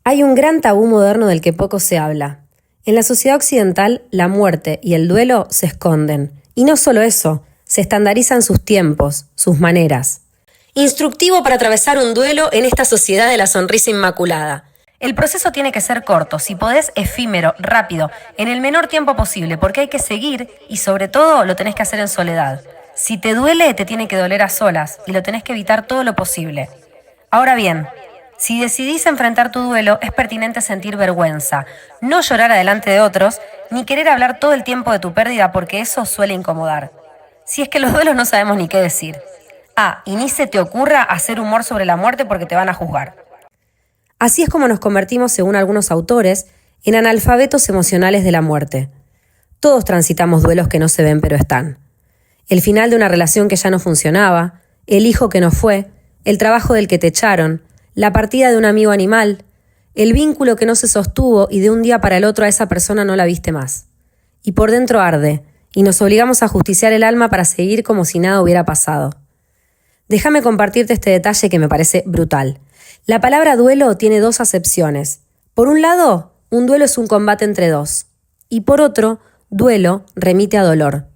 Hay un gran tabú moderno del que poco se habla. En la sociedad occidental, la muerte y el duelo se esconden. Y no solo eso, se estandarizan sus tiempos, sus maneras. Instructivo para atravesar un duelo en esta sociedad de la sonrisa inmaculada. El proceso tiene que ser corto, si podés, efímero, rápido, en el menor tiempo posible, porque hay que seguir y sobre todo lo tenés que hacer en soledad. Si te duele, te tiene que doler a solas y lo tenés que evitar todo lo posible. Ahora bien, si decidís enfrentar tu duelo, es pertinente sentir vergüenza, no llorar adelante de otros, ni querer hablar todo el tiempo de tu pérdida porque eso suele incomodar. Si es que los duelos no sabemos ni qué decir. Y ni se te ocurra hacer humor sobre la muerte porque te van a juzgar. Así es como nos convertimos, según algunos autores, en analfabetos emocionales de la muerte. Todos transitamos duelos que no se ven pero están. El final de una relación que ya no funcionaba, el hijo que no fue, el trabajo del que te echaron, la partida de un amigo animal, el vínculo que no se sostuvo y de un día para el otro a esa persona no la viste más. Y por dentro arde, y nos obligamos a justiciar el alma para seguir como si nada hubiera pasado. Déjame compartirte este detalle que me parece brutal. La palabra duelo tiene dos acepciones. Por un lado, un duelo es un combate entre dos. Y por otro, duelo remite a dolor.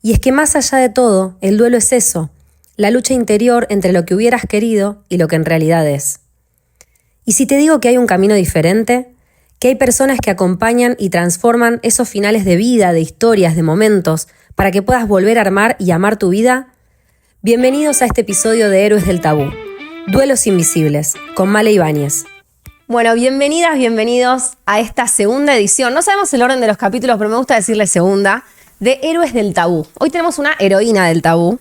Y es que más allá de todo, el duelo es eso, la lucha interior entre lo que hubieras querido y lo que en realidad es. Y si te digo que hay un camino diferente, que hay personas que acompañan y transforman esos finales de vida, de historias, de momentos, para que puedas volver a armar y amar tu vida, bienvenidos a este episodio de Héroes del Tabú, Duelos Invisibles, con Male Ibáñez. Bueno, bienvenidas, bienvenidos a esta segunda edición. No sabemos el orden de los capítulos, pero me gusta decirle segunda, de Héroes del Tabú. Hoy tenemos una heroína del tabú,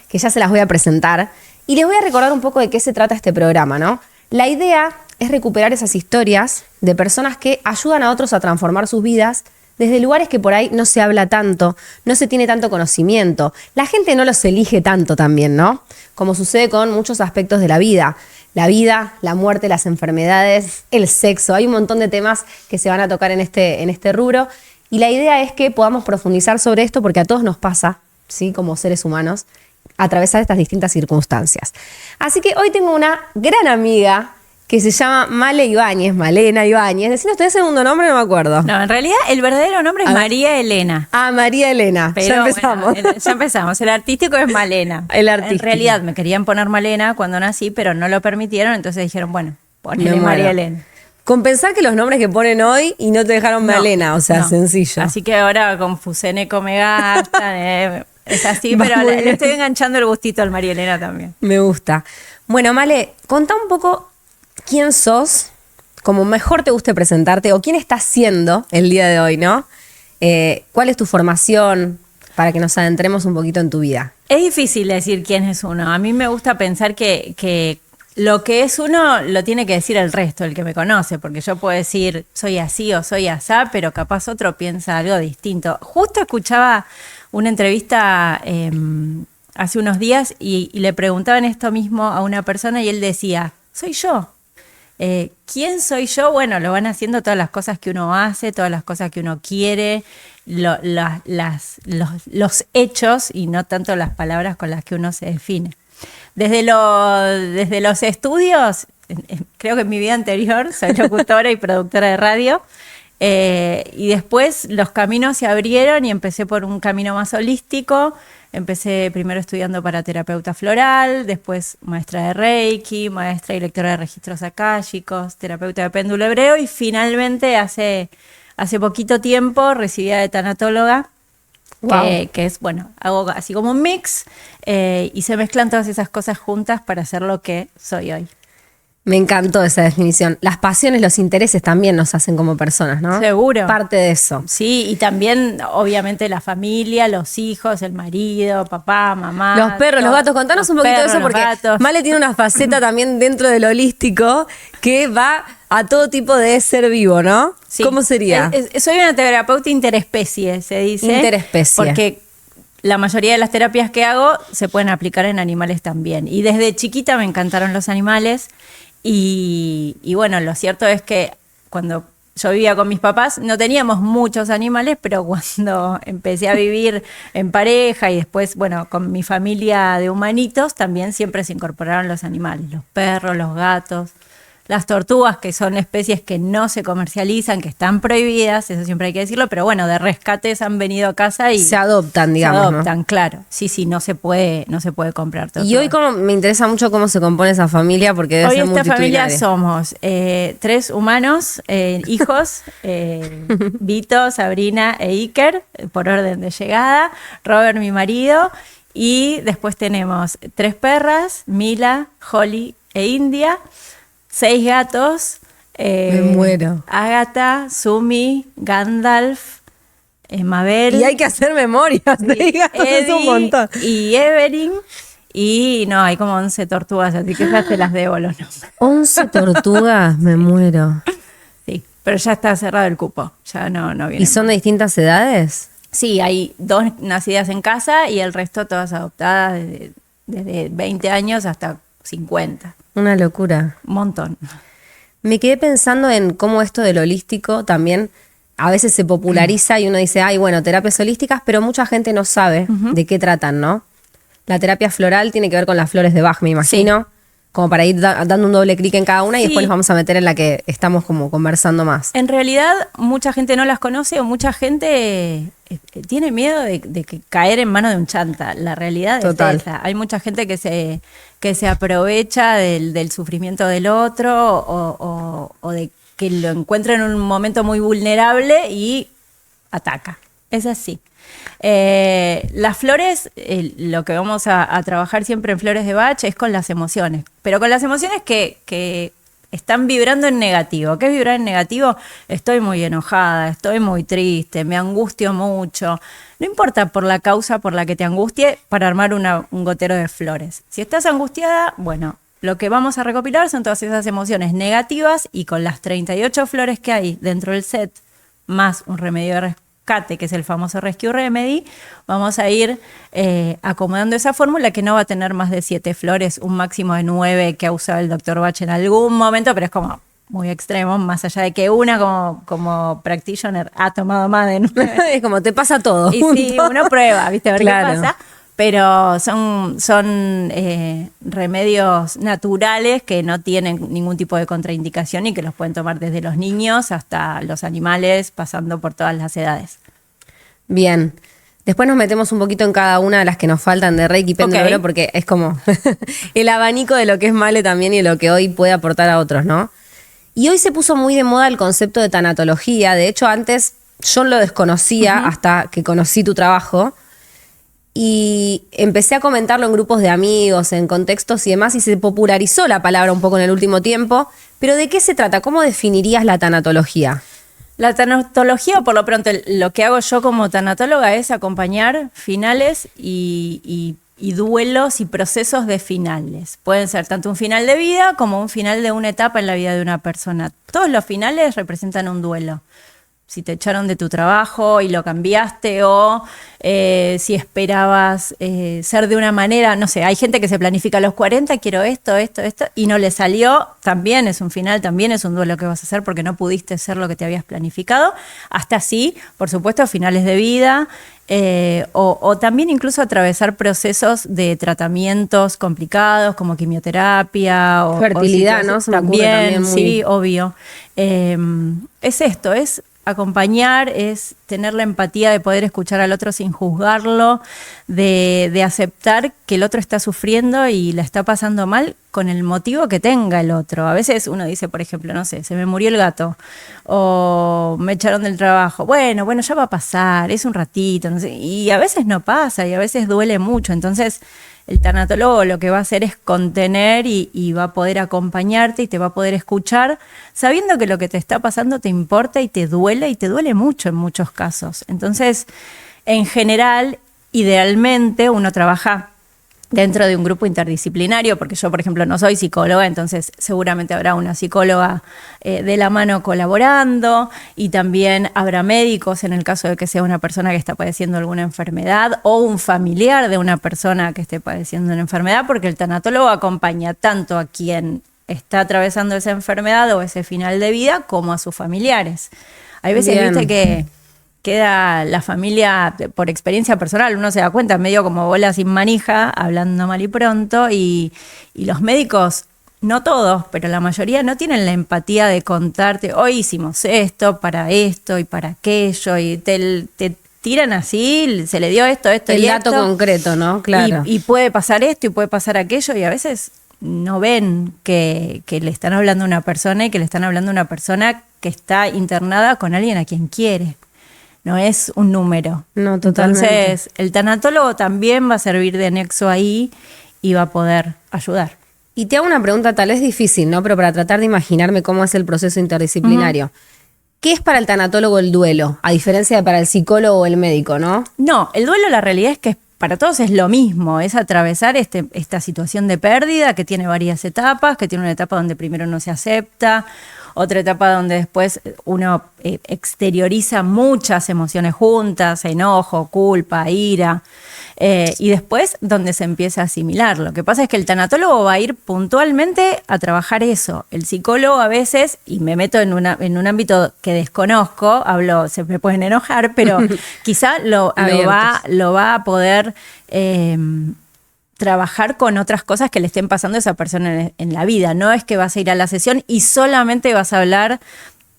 que ya se las voy a presentar, y les voy a recordar un poco de qué se trata este programa, ¿no? La idea es recuperar esas historias de personas que ayudan a otros a transformar sus vidas desde lugares que por ahí no se habla tanto, no se tiene tanto conocimiento. La gente no los elige tanto también, ¿no? Como sucede con muchos aspectos de la vida. La vida, la muerte, las enfermedades, el sexo. Hay un montón de temas que se van a tocar en este rubro. Y la idea es que podamos profundizar sobre esto porque a todos nos pasa, ¿sí? Como seres humanos, atravesar estas distintas circunstancias. Así que hoy tengo una gran amiga que se llama Male Ibáñez, Malena Ibáñez. Decinos tu segundo nombre, no me acuerdo. No, en realidad el verdadero nombre es María Elena. María Elena. Pero ya empezamos. Bueno, ya empezamos. El artístico es Malena. El artístico. En realidad me querían poner Malena cuando nací, pero no lo permitieron, entonces dijeron, bueno, ponele María Elena. Compensar que los nombres que ponen hoy y no te dejaron Malena, o sea, sencillo. Así que ahora con Fusene come gastan, es así, pero le estoy enganchando el gustito al María Elena también. Me gusta. Bueno, Male, contá un poco quién sos, como mejor te guste presentarte, o quién estás siendo el día de hoy, ¿no? ¿Cuál es tu formación? Para que nos adentremos un poquito en tu vida. Es difícil decir quién es uno. A mí me gusta pensar que lo que es uno lo tiene que decir el resto, el que me conoce, porque yo puedo decir soy así o soy asá, pero capaz otro piensa algo distinto. Justo escuchaba una entrevista hace unos días y le preguntaban esto mismo a una persona y él decía, soy yo. ¿Quién soy yo? Bueno, lo van haciendo todas las cosas que uno hace, todas las cosas que uno quiere, los hechos y no tanto las palabras con las que uno se define. Desde los estudios, creo que en mi vida anterior soy locutora y productora de radio, y después los caminos se abrieron y empecé por un camino más holístico. Empecé primero estudiando para terapeuta floral, después maestra de Reiki, maestra y lectora de registros akáshicos, terapeuta de péndulo hebreo y finalmente hace poquito tiempo recibida de tanatóloga. Wow. Que es, bueno, hago así como un mix y se mezclan todas esas cosas juntas para hacer lo que soy hoy. Me encantó esa definición. Las pasiones, los intereses también nos hacen como personas, ¿no? Seguro. Parte de eso. Sí, y también, obviamente, la familia, los hijos, el marido, papá, mamá. Los perros, los gatos. Contanos un poquito de eso porque Male tiene una faceta también dentro del holístico que va a todo tipo de ser vivo, ¿no? Sí. ¿Cómo sería? Soy una terapeuta interespecie, se dice. Interespecie. Porque la mayoría de las terapias que hago se pueden aplicar en animales también. Y desde chiquita me encantaron los animales. Y bueno, lo cierto es que cuando yo vivía con mis papás no teníamos muchos animales, pero cuando empecé a vivir en pareja y después, bueno, con mi familia de humanitos, también siempre se incorporaron los animales, los perros, los gatos, las tortugas, que son especies que no se comercializan, que están prohibidas, eso siempre hay que decirlo, pero bueno, de rescates han venido a casa y se adoptan, digamos. Se adoptan, claro. Sí, no se puede comprar tortugas. Y hoy me interesa mucho cómo se compone esa familia, porque debe hoy ser esta familia multitudinaria. somos 3 humanos, hijos, Vito, Sabrina e Iker, por orden de llegada, Robert, mi marido, y después tenemos 3 perras, Mila, Holly e India, 6 gatos, Me muero. Agatha, Sumi, Gandalf, Mabel. Y hay que hacer memorias, es un montón. Y Evelyn. Y no, hay como 11 tortugas, así que ya te las debo los nombres. 11 tortugas, me muero. Sí, pero ya está cerrado el cupo, ya no viene. ¿Y son de distintas edades? Sí, hay 2 nacidas en casa y el resto todas adoptadas desde 20 años hasta 50. Una locura. Un montón. Me quedé pensando en cómo esto del holístico también a veces se populariza y uno dice, ay, bueno, terapias holísticas, pero mucha gente no sabe de qué tratan, ¿no? La terapia floral tiene que ver con las flores de Bach, me imagino, como para ir dando un doble clic en cada una y Sí. después nos vamos a meter en la que estamos como conversando más. En realidad, mucha gente no las conoce o mucha gente tiene miedo de que caer en manos de un chanta. La realidad Total. es esa. Hay mucha gente que se aprovecha del sufrimiento del otro o de que lo encuentra en un momento muy vulnerable y ataca. Es así. Las flores, lo que vamos a trabajar siempre en Flores de Bach es con las emociones, pero con las emociones que están vibrando en negativo. ¿Qué es vibrar en negativo? Estoy muy enojada, estoy muy triste, me angustio mucho. No importa por la causa por la que te angustie para armar un gotero de flores. Si estás angustiada, bueno, lo que vamos a recopilar son todas esas emociones negativas y con las 38 flores que hay dentro del set, más un remedio de rescate, que es el famoso Rescue Remedy, vamos a ir acomodando esa fórmula que no va a tener más de 7 flores, un máximo de 9 que ha usado el Dr. Bach en algún momento, pero es como muy extremo, más allá de que una como practitioner ha tomado más de 9. Es como te pasa todo. Y sí, uno prueba, ¿viste? A ver Claro. qué pasa. Pero son remedios naturales que no tienen ningún tipo de contraindicación y que los pueden tomar desde los niños hasta los animales, pasando por todas las edades. Bien. Después nos metemos un poquito en cada una de las que nos faltan de Reiki Péndulo Ok. Oro, porque es como el abanico de lo que es Male también y lo que hoy puede aportar a otros, ¿no? Y hoy se puso muy de moda el concepto de tanatología. De hecho, antes yo lo desconocía hasta que conocí tu trabajo. Y empecé a comentarlo en grupos de amigos, en contextos y demás, y se popularizó la palabra un poco en el último tiempo. Pero ¿de qué se trata? ¿Cómo definirías la tanatología? La tanatología, por lo pronto, lo que hago yo como tanatóloga es acompañar finales y duelos y procesos de finales. Pueden ser tanto un final de vida como un final de una etapa en la vida de una persona. Todos los finales representan un duelo. Si te echaron de tu trabajo y lo cambiaste o si esperabas ser de una manera, no sé, hay gente que se planifica a los 40, quiero esto, y no le salió, también es un final, también es un duelo que vas a hacer porque no pudiste ser lo que te habías planificado. Hasta sí, por supuesto, finales de vida o también incluso atravesar procesos de tratamientos complicados como quimioterapia o Fertilidad, ¿no? Se me ocurre también muy... Sí, obvio. Es esto, es acompañar, es tener la empatía de poder escuchar al otro sin juzgarlo, de aceptar que el otro está sufriendo y la está pasando mal con el motivo que tenga el otro. A veces uno dice, por ejemplo, no sé, se me murió el gato o me echaron del trabajo. Bueno, ya va a pasar, es un ratito, no sé. Y a veces no pasa y a veces duele mucho. Entonces, el tanatólogo lo que va a hacer es contener y va a poder acompañarte y te va a poder escuchar sabiendo que lo que te está pasando te importa y te duele mucho en muchos casos. Entonces, en general, idealmente uno trabaja dentro de un grupo interdisciplinario, porque yo, por ejemplo, no soy psicóloga, entonces seguramente habrá una psicóloga de la mano colaborando y también habrá médicos en el caso de que sea una persona que está padeciendo alguna enfermedad o un familiar de una persona que esté padeciendo una enfermedad, porque el tanatólogo acompaña tanto a quien está atravesando esa enfermedad o ese final de vida como a sus familiares. Hay veces, Bien. viste, que queda la familia, por experiencia personal, uno se da cuenta, medio como bola sin manija, hablando mal y pronto, y los médicos no todos, pero la mayoría no tienen la empatía de contarte, hoy hicimos esto y para aquello, y te tiran así, se le dio esto y esto. El dato concreto, ¿no? Claro. Y puede pasar esto y puede pasar aquello, y a veces no ven que le están hablando a una persona y que le están hablando a una persona que está internada con alguien a quien quiere. No es un número. No, totalmente. Entonces, el tanatólogo también va a servir de nexo ahí y va a poder ayudar. Y te hago una pregunta tal vez difícil, ¿no? Pero para tratar de imaginarme cómo es el proceso interdisciplinario. ¿Qué es para el tanatólogo el duelo? A diferencia de para el psicólogo o el médico, ¿no? No, el duelo la realidad es que para todos es lo mismo, es atravesar esta situación de pérdida que tiene varias etapas, que tiene una etapa donde primero no se acepta, otra etapa donde después uno exterioriza muchas emociones juntas, enojo, culpa, ira, y después donde se empieza a asimilar. Lo que pasa es que el tanatólogo va a ir puntualmente a trabajar eso. El psicólogo a veces, y me meto en un ámbito que desconozco, se me pueden enojar, pero quizá lo va a poder trabajar con otras cosas que le estén pasando a esa persona en la vida. No es que vas a ir a la sesión y solamente vas a hablar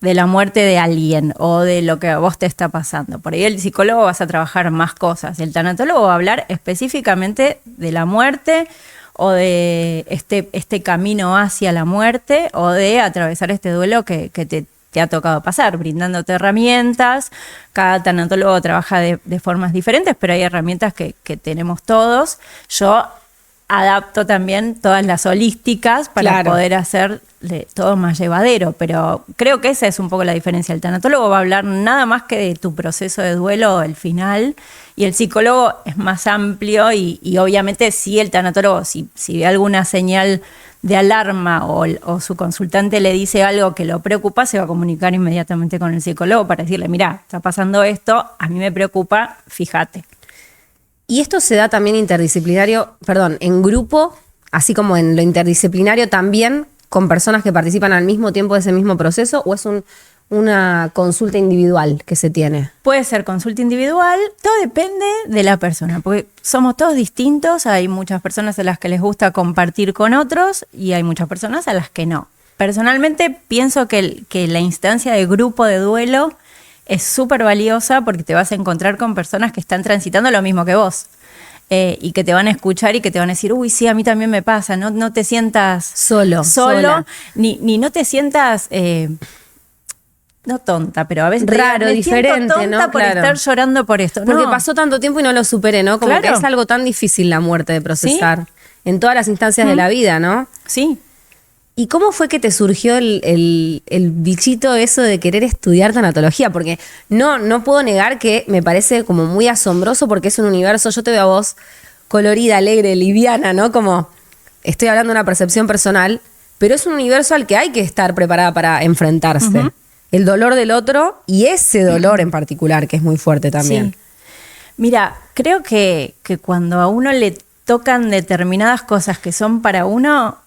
de la muerte de alguien o de lo que a vos te está pasando. Por ahí el psicólogo vas a trabajar más cosas. El tanatólogo va a hablar específicamente de la muerte o de este camino hacia la muerte o de atravesar este duelo que te ha tocado pasar, brindándote herramientas. Cada tanatólogo trabaja de formas diferentes, pero hay herramientas que tenemos todos. Yo adapto también todas las holísticas para poder hacer todo más llevadero, pero creo que esa es un poco la diferencia. El tanatólogo va a hablar nada más que de tu proceso de duelo, el final, y el psicólogo es más amplio y obviamente si el tanatólogo, si ve alguna señal de alarma o su consultante le dice algo que lo preocupa, se va a comunicar inmediatamente con el psicólogo para decirle, mirá, está pasando esto, a mí me preocupa, fíjate. Y esto se da también en grupo, así como en lo interdisciplinario también, con personas que participan al mismo tiempo de ese mismo proceso, ¿o es una consulta individual que se tiene? Puede ser consulta individual, todo depende de la persona, porque somos todos distintos, hay muchas personas a las que les gusta compartir con otros y hay muchas personas a las que no. Personalmente pienso que la instancia de grupo de duelo es súper valiosa porque te vas a encontrar con personas que están transitando lo mismo que vos. Y que te van a escuchar y que te van a decir, uy, sí, a mí también me pasa, no te sientas solo ni no te sientas no tonta, pero a veces raro, diferente, tonta, ¿no? Por estar llorando por esto. Porque no. pasó tanto tiempo y no lo superé, ¿no? Como que es algo tan difícil la muerte de procesar en todas las instancias de la vida, ¿no? Sí. ¿Y cómo fue que te surgió el bichito eso de querer estudiar tanatología? Porque no puedo negar que me parece como muy asombroso porque es un universo, yo te veo a vos colorida, alegre, liviana, ¿no? Como estoy hablando de una percepción personal, pero es un universo al que hay que estar preparada para enfrentarse. Uh-huh. El dolor del otro y ese dolor en particular, que es muy fuerte también. Sí. Mira, creo que cuando a uno le tocan determinadas cosas que son para uno,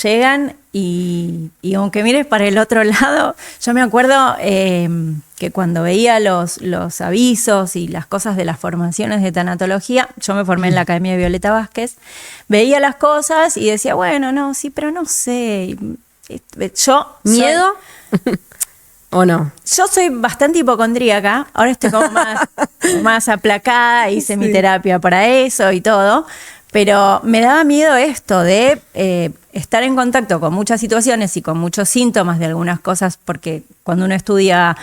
llegan y aunque mires para el otro lado, yo me acuerdo que cuando veía los avisos y las cosas de las formaciones de tanatología, yo me formé en la Academia de Violeta Vázquez, veía las cosas y decía, bueno, no, sí, pero no sé. Yo ¿Miedo? ¿O no? Yo soy bastante hipocondríaca, ahora estoy como más aplacada, hice mi terapia para eso y todo, pero me daba miedo esto de estar en contacto con muchas situaciones y con muchos síntomas de algunas cosas, porque cuando uno estudia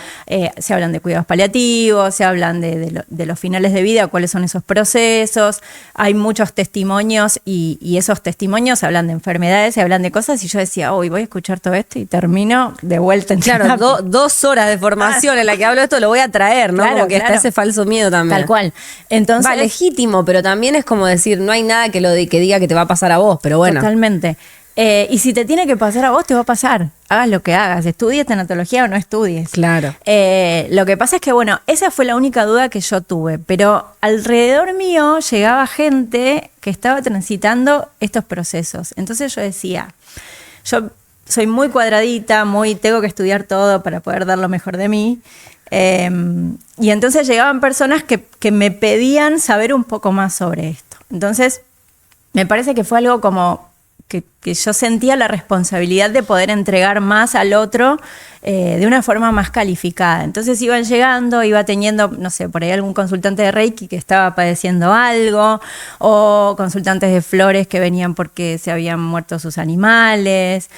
se hablan de cuidados paliativos, se hablan de los finales de vida, cuáles son esos procesos, hay muchos testimonios y esos testimonios hablan de enfermedades, se hablan de cosas y yo decía, voy a escuchar todo esto y termino de vuelta en terapia. Claro, 2 horas de formación en la que hablo de esto lo voy a traer, ¿no? Claro, como que está ese falso miedo también. Tal cual. Entonces, va, legítimo, pero también es como decir, no hay nada que diga que te va a pasar a vos, pero bueno. Totalmente. Y si te tiene que pasar a vos, te va a pasar. Hagas lo que hagas, estudies tanatología o no estudies. Claro. Lo que pasa es que, bueno, esa fue la única duda que yo tuve, pero alrededor mío llegaba gente que estaba transitando estos procesos. Entonces yo decía, yo soy muy cuadradita, tengo que estudiar todo para poder dar lo mejor de mí. Y entonces llegaban personas que me pedían saber un poco más sobre esto. Entonces, me parece que fue algo como que yo sentía la responsabilidad de poder entregar más al otro de una forma más calificada. Entonces iban llegando, iba teniendo, no sé, por ahí algún consultante de Reiki que estaba padeciendo algo, o consultantes de flores que venían porque se habían muerto sus animales,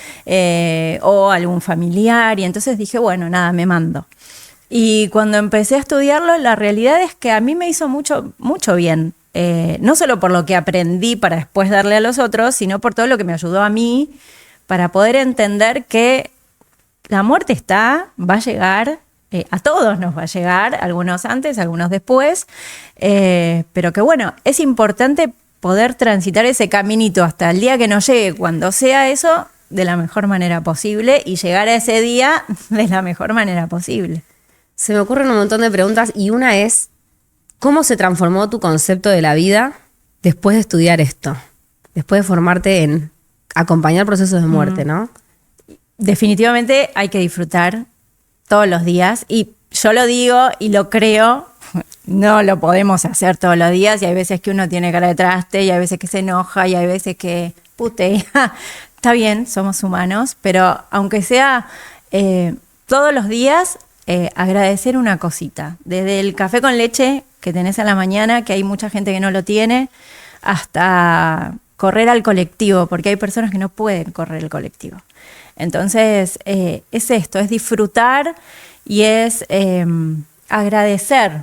o algún familiar, y entonces dije, bueno, nada, me mando. Y cuando empecé a estudiarlo, la realidad es que a mí me hizo mucho, mucho bien. No solo por lo que aprendí para después darle a los otros, sino por todo lo que me ayudó a mí para poder entender que la muerte va a llegar, a todos nos va a llegar, algunos antes, algunos después, pero que bueno, es importante poder transitar ese caminito hasta el día que nos llegue, cuando sea eso, de la mejor manera posible y llegar a ese día de la mejor manera posible. Se me ocurren un montón de preguntas y una es, ¿cómo se transformó tu concepto de la vida después de estudiar esto? Después de formarte en acompañar procesos de muerte, ¿no? Definitivamente hay que disfrutar todos los días y yo lo digo y lo creo, no lo podemos hacer todos los días y hay veces que uno tiene cara de traste y hay veces que se enoja y hay veces que putea. Está bien, somos humanos, pero aunque sea todos los días, agradecer una cosita, desde el café con leche que tenés a la mañana, que hay mucha gente que no lo tiene, hasta correr al colectivo, porque hay personas que no pueden correr el colectivo. Entonces, es esto, es disfrutar y es agradecer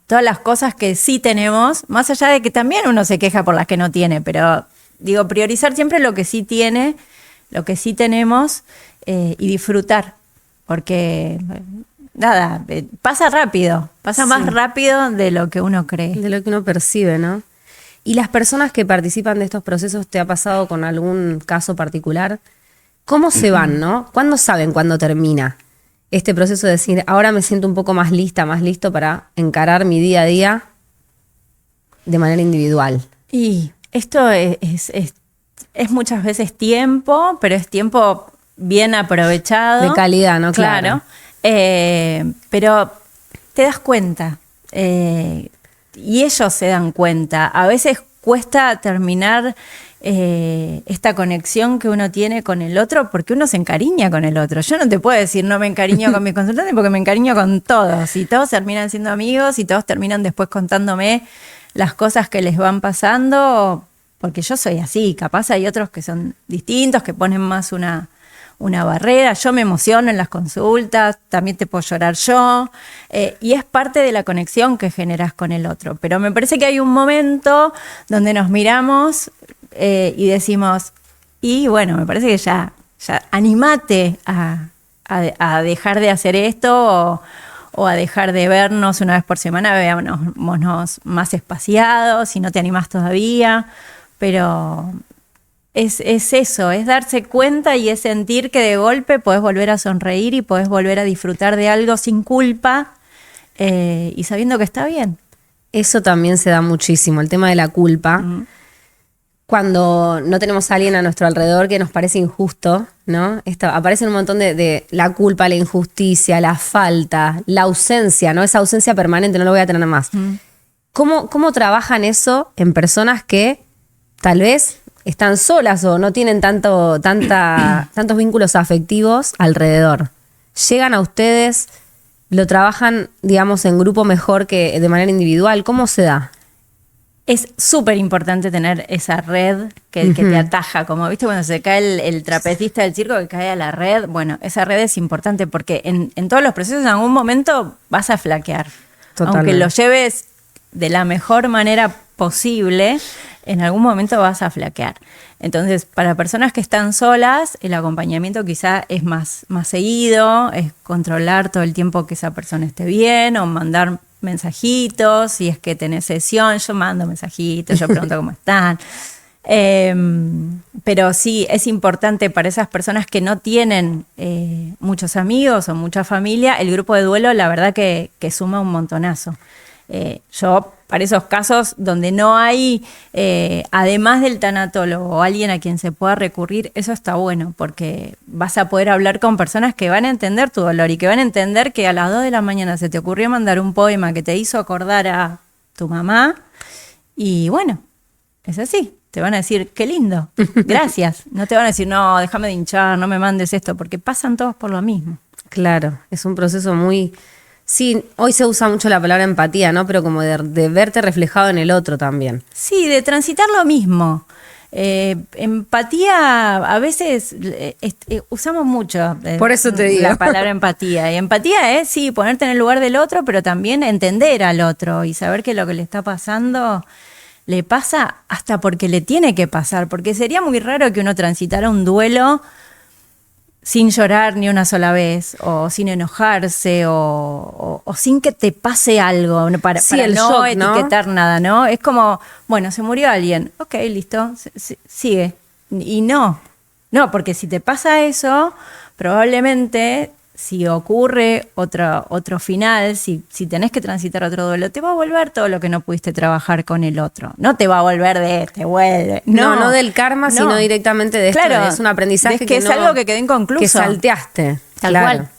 todas las cosas que sí tenemos, más allá de que también uno se queja por las que no tiene, pero digo, priorizar siempre lo que sí tiene, lo que sí tenemos y disfrutar. Porque, nada, pasa rápido, pasa más rápido de lo que uno cree. De lo que uno percibe, ¿no? ¿Y las personas que participan de estos procesos, te ha pasado con algún caso particular? ¿Cómo se van, no? ¿Cuándo saben cuándo termina este proceso de decir, ahora me siento un poco más lista, más listo para encarar mi día a día de manera individual? Y esto es muchas veces tiempo, pero es tiempo bien aprovechado. De calidad, ¿no? Claro. Pero te das cuenta y ellos se dan cuenta. A veces cuesta terminar esta conexión que uno tiene con el otro porque uno se encariña con el otro. Yo no te puedo decir no me encariño con mis consultantes porque me encariño con todos y todos terminan siendo amigos y todos terminan después contándome las cosas que les van pasando porque yo soy así. Capaz hay otros que son distintos, que ponen más una barrera. Yo me emociono en las consultas, también te puedo llorar yo, y es parte de la conexión que generas con el otro. Pero me parece que hay un momento donde nos miramos y decimos, y bueno, me parece que ya animate a dejar de hacer esto o a dejar de vernos una vez por semana, veámonos más espaciados, si no te animás todavía, pero es eso, es darse cuenta y es sentir que de golpe podés volver a sonreír y podés volver a disfrutar de algo sin culpa y sabiendo que está bien. Eso también se da muchísimo, el tema de la culpa. Cuando no tenemos a alguien a nuestro alrededor que nos parece injusto, ¿no? Aparece un montón de la culpa, la injusticia, la falta, la ausencia, ¿no? Esa ausencia permanente, no lo voy a tener más. ¿Cómo trabajan eso en personas que tal vez están solas o no tienen tantos vínculos afectivos alrededor? ¿Llegan a ustedes? ¿Lo trabajan, digamos, en grupo mejor que de manera individual? ¿Cómo se da? Es súper importante tener esa red que te ataja, como viste cuando se cae el trapecista del circo que cae a la red. Bueno, esa red es importante porque en todos los procesos en algún momento vas a flaquear. Totalmente. Aunque lo lleves de la mejor manera posible, en algún momento vas a flaquear. Entonces, para personas que están solas, el acompañamiento quizá es más seguido, es controlar todo el tiempo que esa persona esté bien o mandar mensajitos, si es que tenés sesión, yo mando mensajitos, yo pregunto cómo están. Pero sí, es importante para esas personas que no tienen muchos amigos o mucha familia, el grupo de duelo la verdad que suma un montonazo. Yo, para esos casos donde no hay, además del tanatólogo o alguien a quien se pueda recurrir, eso está bueno, porque vas a poder hablar con personas que van a entender tu dolor y que van a entender que a las 2 de la mañana se te ocurrió mandar un poema que te hizo acordar a tu mamá y bueno, es así, te van a decir, qué lindo, gracias. No te van a decir, no, déjame de hinchar, no me mandes esto, porque pasan todos por lo mismo. Claro, es un proceso muy... Sí, hoy se usa mucho la palabra empatía, ¿no? Pero como de verte reflejado en el otro también. Sí, de transitar lo mismo. Empatía, a veces usamos mucho por eso te digo. La palabra empatía. Y empatía es, sí, ponerte en el lugar del otro, pero también entender al otro y saber que lo que le está pasando le pasa hasta porque le tiene que pasar. Porque sería muy raro que uno transitara un duelo sin llorar ni una sola vez, o sin enojarse, o sin que te pase algo, para el no shock, etiquetar nada, ¿no? Es como, bueno, se murió alguien, ok, listo, sigue. Y no, porque si te pasa eso, probablemente si ocurre otro final, si tenés que transitar otro duelo, te va a volver todo lo que no pudiste trabajar con el otro. No te va a volver te vuelve. No del karma, sino directamente de claro, esto. Es un aprendizaje que es algo que quedó inconcluso. Que salteaste. Tal cual.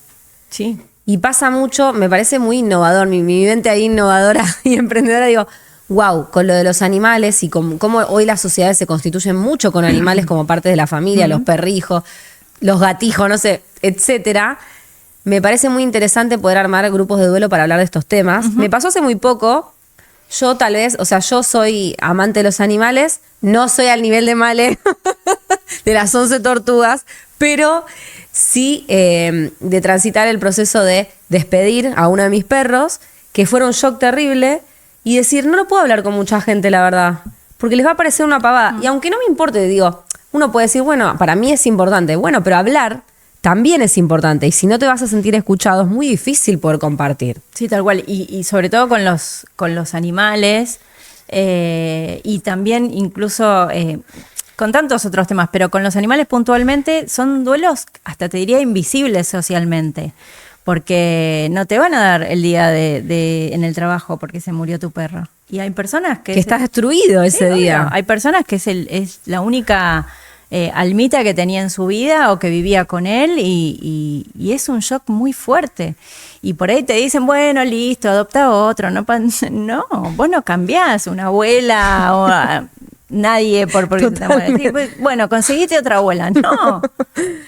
Sí. Y pasa mucho, me parece muy innovador, mi mente ahí innovadora y emprendedora, digo, wow, con lo de los animales y cómo hoy las sociedades se constituyen mucho con animales como parte de la familia, los perrijos, los gatijos, no sé, etcétera. Me parece muy interesante poder armar grupos de duelo para hablar de estos temas. Me pasó hace muy poco. Yo tal vez, o sea, yo soy amante de los animales, no soy al nivel de Male de las 11 tortugas, pero sí de transitar el proceso de despedir a uno de mis perros, que fue un shock terrible, y decir, no lo puedo hablar con mucha gente, la verdad, porque les va a parecer una pavada. Y aunque no me importe, digo, uno puede decir, bueno, para mí es importante, bueno, pero hablar también es importante, y si no te vas a sentir escuchado es muy difícil poder compartir. Sí, tal cual, y sobre todo con los animales, y también incluso con tantos otros temas, pero con los animales puntualmente son duelos, hasta te diría, invisibles socialmente, porque no te van a dar el día en el trabajo porque se murió tu perro. Y hay personas que estás destruido ese día. No, hay personas que es la única almita que tenía en su vida o que vivía con él, y es un shock muy fuerte. Y por ahí te dicen, bueno, listo, adopta otro. No, vos no cambiás una abuela o nadie porque te muere. Bueno, conseguiste otra abuela. No.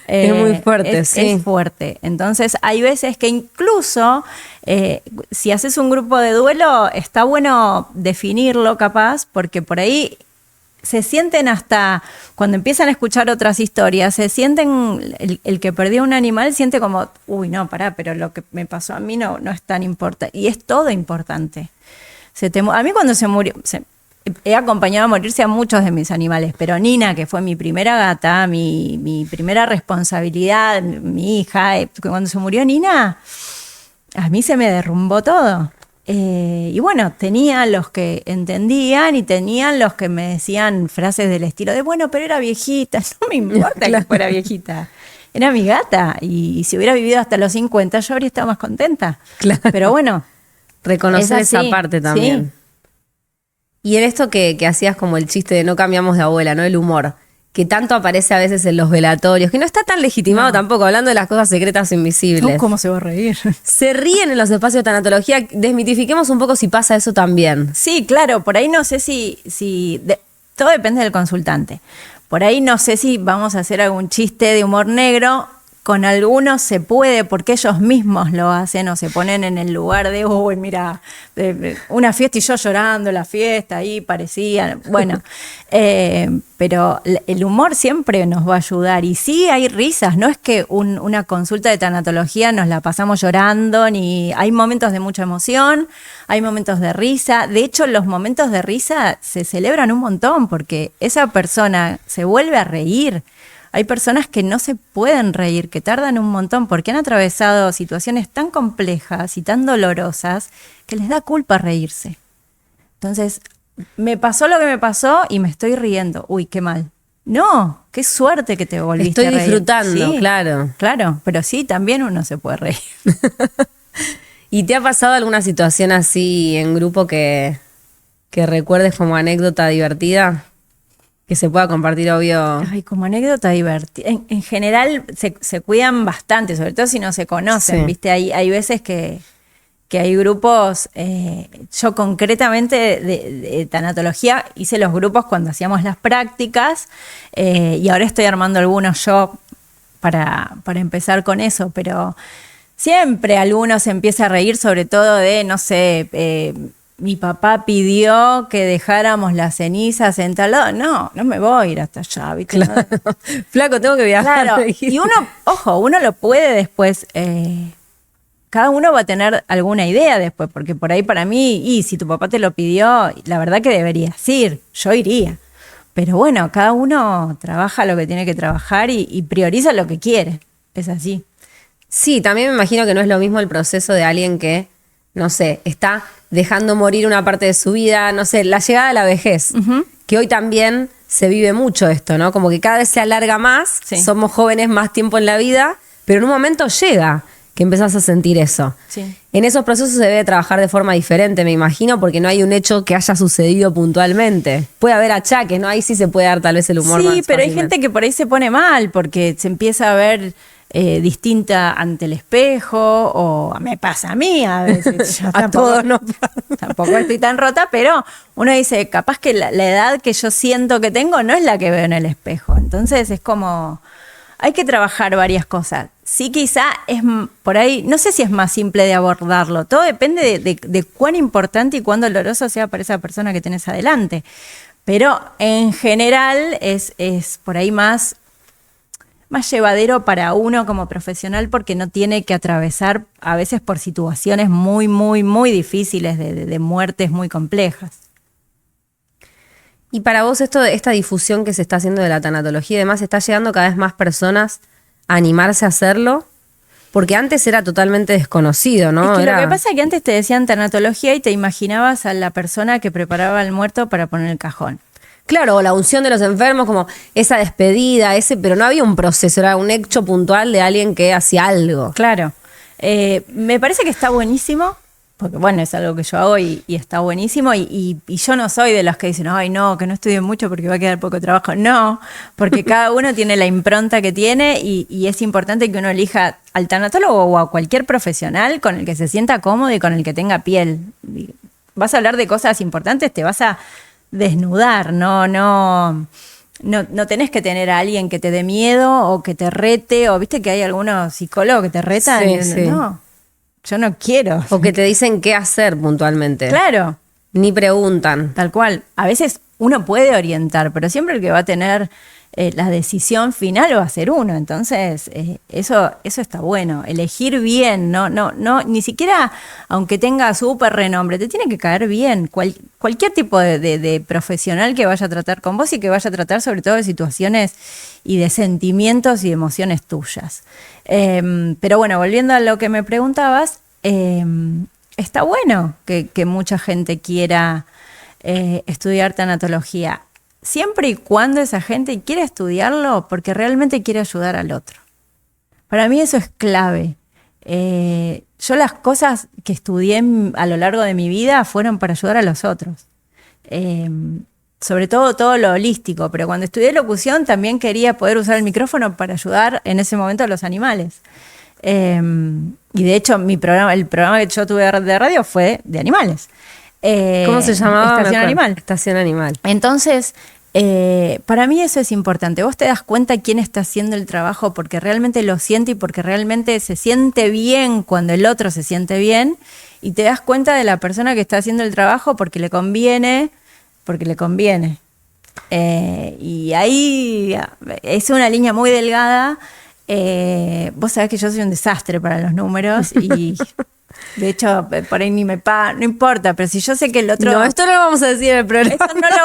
Es muy fuerte, sí. Es fuerte. Entonces, hay veces que incluso si haces un grupo de duelo, está bueno definirlo capaz, porque por ahí se sienten, hasta cuando empiezan a escuchar otras historias, se sienten, el que perdió un animal siente como, uy, no, pará, pero lo que me pasó a mí no es tan importante. Y es todo importante. A mí cuando se murió, he acompañado a morirse a muchos de mis animales, pero Nina, que fue mi primera gata, mi primera responsabilidad, mi hija, cuando se murió Nina, a mí se me derrumbó todo. Y bueno, tenía los que entendían y tenían los que me decían frases del estilo de, bueno, pero era viejita, no me importa que fuera viejita, era mi gata, y si hubiera vivido hasta los 50 yo habría estado más contenta. Claro. Pero bueno, reconocer esa parte también. Sí. Y en esto que hacías como el chiste de no cambiamos de abuela, ¿no? El humor, que tanto aparece a veces en los velatorios, que no está tan legitimado tampoco, hablando de las cosas secretas invisibles. ¿Cómo se va a reír? Se ríen en los espacios de tanatología. Desmitifiquemos un poco si pasa eso también. Sí, claro, por ahí no sé todo depende del consultante. Por ahí no sé si vamos a hacer algún chiste de humor negro. Con algunos se puede porque ellos mismos lo hacen o se ponen en el lugar de, uy, mira, una fiesta y yo llorando la fiesta, ahí parecía, bueno, pero el humor siempre nos va a ayudar. Y sí hay risas, no es que una consulta de tanatología nos la pasamos llorando, ni hay momentos de mucha emoción, hay momentos de risa. De hecho, los momentos de risa se celebran un montón porque esa persona se vuelve a reír. Hay personas que no se pueden reír, que tardan un montón porque han atravesado situaciones tan complejas y tan dolorosas que les da culpa reírse. Entonces, me pasó lo que me pasó y me estoy riendo. Uy, qué mal. No, qué suerte que te volviste a reír. Estoy disfrutando, sí, claro. Claro, pero sí, también uno se puede reír. ¿Y te ha pasado alguna situación así en grupo que recuerdes como anécdota divertida? Que se pueda compartir, obvio. Ay, como anécdota divertida. En general se cuidan bastante, sobre todo si no se conocen, sí. ¿Viste? Hay veces que que hay grupos, yo concretamente de tanatología hice los grupos cuando hacíamos las prácticas y ahora estoy armando algunos yo para empezar con eso, pero siempre alguno se empieza a reír, sobre todo de, no sé, mi papá pidió que dejáramos las cenizas en tal lado. No me voy a ir hasta allá, ¿viste? Claro. Flaco, tengo que viajar. Claro, y uno lo puede después, cada uno va a tener alguna idea después, porque por ahí para mí, y si tu papá te lo pidió, la verdad que deberías ir, yo iría. Pero bueno, cada uno trabaja lo que tiene que trabajar y prioriza lo que quiere, es así. Sí, también me imagino que no es lo mismo el proceso de alguien que, no sé, está dejando morir una parte de su vida, no sé, la llegada a la vejez, que hoy también se vive mucho esto, ¿no? Como que cada vez se alarga más, Sí. somos jóvenes más tiempo en la vida, pero en un momento llega que empezás a sentir eso. Sí. En esos procesos se debe trabajar de forma diferente, me imagino, porque no hay un hecho que haya sucedido puntualmente. Puede haber achaques, ¿no? Ahí sí se puede dar tal vez el humor más Sí, pero hay fácilmente. gente que por ahí se pone mal porque se empieza a ver distinta ante el espejo, o me pasa a mí a veces. Yo A todos nos tampoco estoy tan rota, pero uno dice, capaz que la edad que yo siento que tengo no es la que veo en el espejo. Entonces es como, hay que trabajar varias cosas. Sí, quizá es por ahí, no sé si es más simple de abordarlo. Todo depende de cuán importante y cuán doloroso sea para esa persona que tenés adelante. Pero en general es por ahí más llevadero para uno como profesional porque no tiene que atravesar a veces por situaciones muy, muy, muy difíciles de muertes muy complejas. Y para vos esta difusión que se está haciendo de la tanatología y demás, ¿está llegando cada vez más personas a animarse a hacerlo? Porque antes era totalmente desconocido, ¿no? Es que lo que pasa es que antes te decían tanatología y te imaginabas a la persona que preparaba al muerto para poner el cajón. Claro, o la unción de los enfermos, como esa despedida, pero no había un proceso, era un hecho puntual de alguien que hacía algo. Claro. Me parece que está buenísimo, porque bueno, es algo que yo hago y está buenísimo, y yo no soy de los que dicen, ay no, que no estudien mucho porque va a quedar poco trabajo. No, porque cada uno tiene la impronta que tiene y es importante que uno elija al tanatólogo o a cualquier profesional con el que se sienta cómodo y con el que tenga piel. Vas a hablar de cosas importantes, te vas a desnudar, no tenés que tener a alguien que te dé miedo o que te rete, o viste que hay algunos psicólogos que te retan. Sí. No, yo no quiero. O que te dicen qué hacer puntualmente. Claro, Ni preguntan. tal cual. A veces uno puede orientar, pero siempre el que va a tener la decisión final va a ser uno. Entonces, eso está bueno. Elegir bien, no, ni siquiera, aunque tenga súper renombre, te tiene que caer bien. Cualquier tipo de profesional que vaya a tratar con vos y que vaya a tratar sobre todo de situaciones y de sentimientos y emociones tuyas. Pero bueno, volviendo a lo que me preguntabas, está bueno que mucha gente quiera estudiar tanatología, siempre y cuando esa gente quiera estudiarlo porque realmente quiere ayudar al otro. Para mí eso es clave. Yo las cosas que estudié a lo largo de mi vida fueron para ayudar a los otros. Sobre todo lo holístico, pero cuando estudié locución también quería poder usar el micrófono para ayudar en ese momento a los animales. Y de hecho el programa que yo tuve de radio fue de animales. ¿Cómo se llamaba? Estación Animal. Estación Animal. Entonces, para mí eso es importante. Vos te das cuenta quién está haciendo el trabajo porque realmente lo siente y porque realmente se siente bien cuando el otro se siente bien, y te das cuenta de la persona que está haciendo el trabajo porque le conviene. Y ahí es una línea muy delgada. Vos sabés que yo soy un desastre para los números y de hecho por ahí ni me pagan, no importa, pero si yo sé que el otro... No, esto no lo vamos a decir en el programa. Eso no lo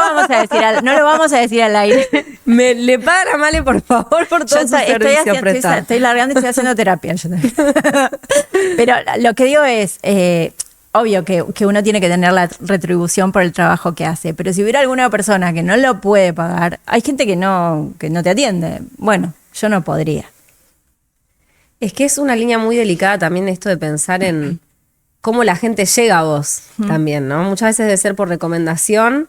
vamos a decir al aire. Le pagan a Male, por favor, por todo su servicio prestado. Estoy largando y estoy haciendo terapia. Pero lo que digo es... obvio que uno tiene que tener la retribución por el trabajo que hace, pero si hubiera alguna persona que no lo puede pagar, hay gente que no te atiende. Bueno, yo no podría. Es que es una línea muy delicada también esto de pensar en cómo la gente llega a vos también, ¿no? Muchas veces debe ser por recomendación,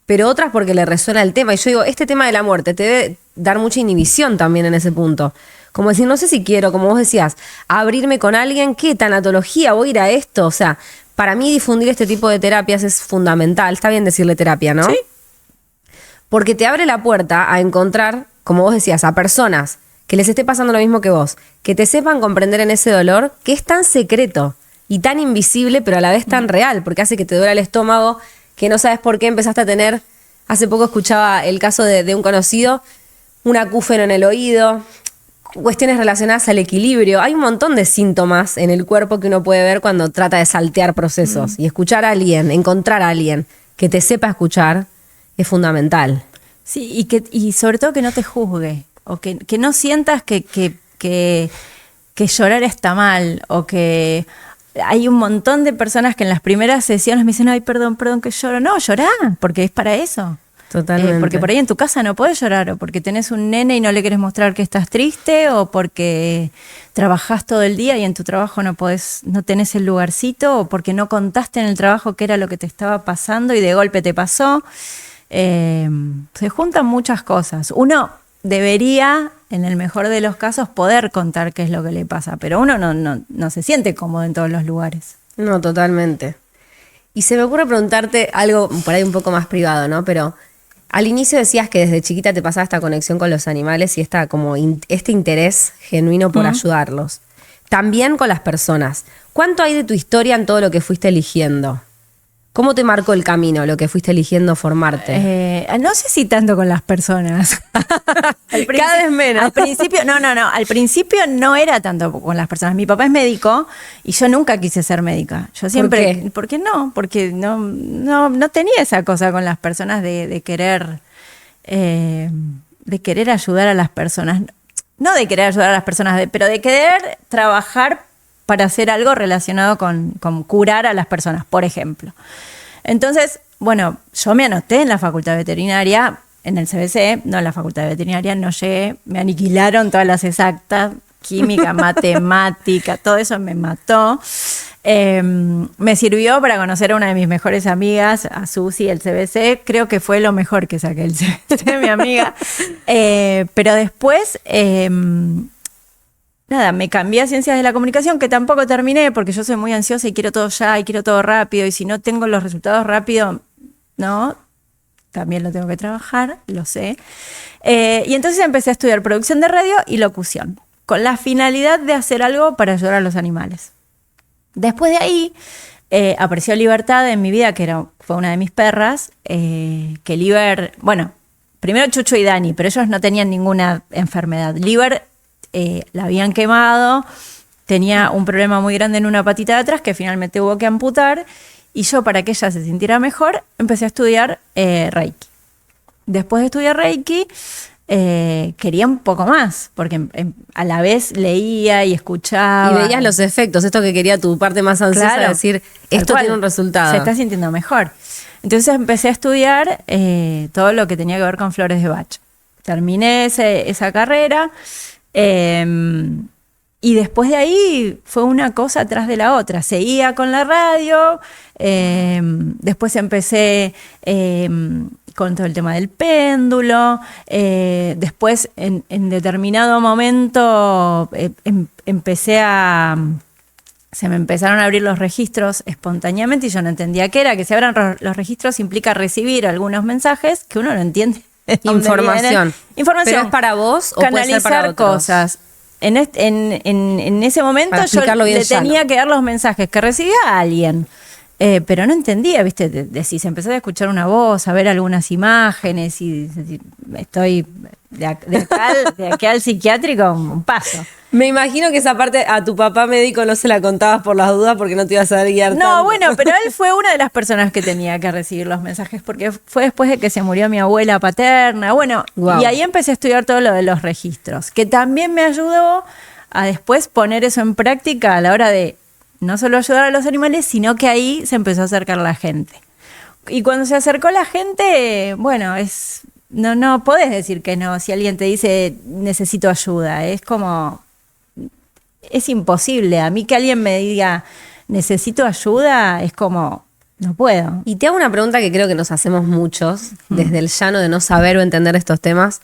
pero otras porque le resuena el tema. Y yo digo, este tema de la muerte te debe dar mucha inhibición también en ese punto. Como decir, no sé si quiero, como vos decías, abrirme con alguien, ¿qué tanatología? ¿Voy a ir a esto? O sea, para mí difundir este tipo de terapias es fundamental. Está bien decirle terapia, ¿no? Sí. Porque te abre la puerta a encontrar, como vos decías, a personas que les esté pasando lo mismo que vos, que te sepan comprender en ese dolor que es tan secreto y tan invisible, pero a la vez tan real, porque hace que te duela el estómago, que no sabes por qué empezaste a tener. Hace poco escuchaba el caso de un conocido, un acúfeno en el oído, cuestiones relacionadas al equilibrio. Hay un montón de síntomas en el cuerpo que uno puede ver cuando trata de saltear procesos. Y escuchar a alguien, encontrar a alguien que te sepa escuchar es fundamental. Sí, y sobre todo que no te juzgue, o que no sientas que llorar está mal, o que hay un montón de personas que en las primeras sesiones me dicen, ay, perdón que lloro. No, llorá, porque es para eso. Totalmente. Porque por ahí en tu casa no podés llorar, o porque tenés un nene y no le querés mostrar que estás triste, o porque trabajás todo el día y en tu trabajo no tenés el lugarcito, o porque no contaste en el trabajo qué era lo que te estaba pasando y de golpe te pasó. Se juntan muchas cosas. Uno debería, en el mejor de los casos, poder contar qué es lo que le pasa, pero uno no se siente cómodo en todos los lugares. No, totalmente. Y se me ocurre preguntarte algo por ahí un poco más privado, ¿no? Pero al inicio decías que desde chiquita te pasaba esta conexión con los animales y este interés genuino por ayudarlos. También con las personas. ¿Cuánto hay de tu historia en todo lo que fuiste eligiendo? ¿Cómo te marcó el camino, lo que fuiste eligiendo formarte? No sé si tanto con las personas. Cada vez menos. Al principio, no. Al principio no era tanto con las personas. Mi papá es médico y yo nunca quise ser médica. Yo siempre. ¿Por qué? ¿Por qué no? Porque no tenía esa cosa con las personas de querer ayudar a las personas. No de querer ayudar a las personas, pero de querer trabajar para hacer algo relacionado con curar a las personas, por ejemplo. Entonces, bueno, yo me anoté en la facultad veterinaria, en el CBC, no en la facultad de veterinaria, no llegué, me aniquilaron todas las exactas, química, matemática, todo eso me mató. Me sirvió para conocer a una de mis mejores amigas, a Susi, el CBC. Creo que fue lo mejor que saqué el CBC, mi amiga. Pero después... nada, me cambié a Ciencias de la Comunicación, que tampoco terminé porque yo soy muy ansiosa y quiero todo ya y quiero todo rápido, y si no tengo los resultados rápido, no, también lo tengo que trabajar, lo sé. Y entonces empecé a estudiar producción de radio y locución, con la finalidad de hacer algo para ayudar a los animales. Después de ahí apareció Libertad en mi vida, que fue una de mis perras, que Liber, bueno, primero Chucho y Dani, pero ellos no tenían ninguna enfermedad. Liber la habían quemado, tenía un problema muy grande en una patita de atrás que finalmente hubo que amputar, y yo, para que ella se sintiera mejor, empecé a estudiar Reiki. Después de estudiar Reiki, quería un poco más, porque a la vez leía y escuchaba. Y veías los efectos, esto que quería tu parte más ansiosa, Claro, decir, esto tiene un resultado. Se está sintiendo mejor. Entonces empecé a estudiar todo lo que tenía que ver con flores de Bach. Terminé esa carrera. Y después de ahí fue una cosa tras de la otra. Seguía con la radio, después empecé con todo el tema del péndulo, después en determinado momento se me empezaron a abrir los registros espontáneamente y yo no entendía qué era. Que se abran los registros implica recibir algunos mensajes que uno no entiende. Información. Pero es para vos o puede ser para canalizar otros. Cosas. En ese momento Para yo explicarlo bien le tenía llano. que dar los mensajes que recibía a alguien. Pero no entendía, ¿viste? De si se empezó a escuchar una voz, a ver algunas imágenes, y estoy de aquí al psiquiátrico un paso. Me imagino que esa parte a tu papá médico no se la contabas por las dudas porque no te ibas a guiar No, tanto. bueno, pero él fue una de las personas que tenía que recibir los mensajes, porque fue después de que se murió mi abuela paterna. Bueno, Wow. Y ahí empecé a estudiar todo lo de los registros, que también me ayudó a después poner eso en práctica a la hora de no solo ayudar a los animales, sino que ahí se empezó a acercar la gente. Y cuando se acercó la gente, bueno, no podés decir que no si alguien te dice necesito ayuda. Es imposible. A mí que alguien me diga necesito ayuda es como no puedo. Y te hago una pregunta que creo que nos hacemos muchos, desde el llano de no saber o entender estos temas.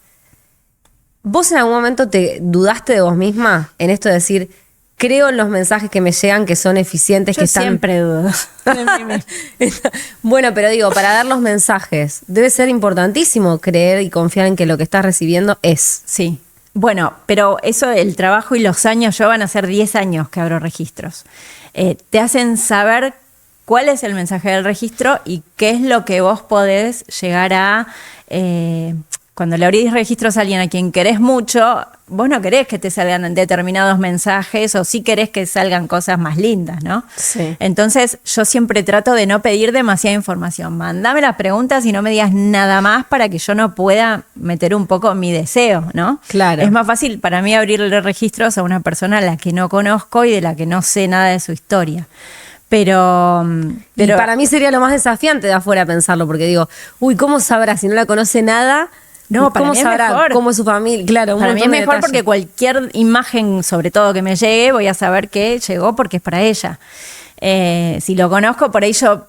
¿Vos en algún momento te dudaste de vos misma en esto de decir, creo en los mensajes que me llegan que son eficientes, Yo que están... siempre dudo de mí misma. Bueno, pero digo, para dar los mensajes, debe ser importantísimo creer y confiar en que lo que estás recibiendo es. Sí. Bueno, pero eso, el trabajo y los años, yo van a ser 10 años que abro registros. Te hacen saber cuál es el mensaje del registro y qué es lo que vos podés llegar a... cuando le abrís registros a alguien a quien querés mucho, vos no querés que te salgan determinados mensajes o sí querés que salgan cosas más lindas, ¿no? Sí. Entonces yo siempre trato de no pedir demasiada información. Mandame las preguntas y no me digas nada más para que yo no pueda meter un poco mi deseo, ¿no? Claro. Es más fácil para mí abrirle registros a una persona a la que no conozco y de la que no sé nada de su historia. Pero Y para mí sería lo más desafiante de afuera pensarlo, porque digo, uy, ¿cómo sabrá si no la conoce nada? No, para ¿Cómo mí es sabrá mejor. cómo es su familia? Claro, un para mí es montón de mejor detalles. porque cualquier imagen, sobre todo que me llegue, voy a saber que llegó porque es para ella. Si lo conozco, por ahí yo,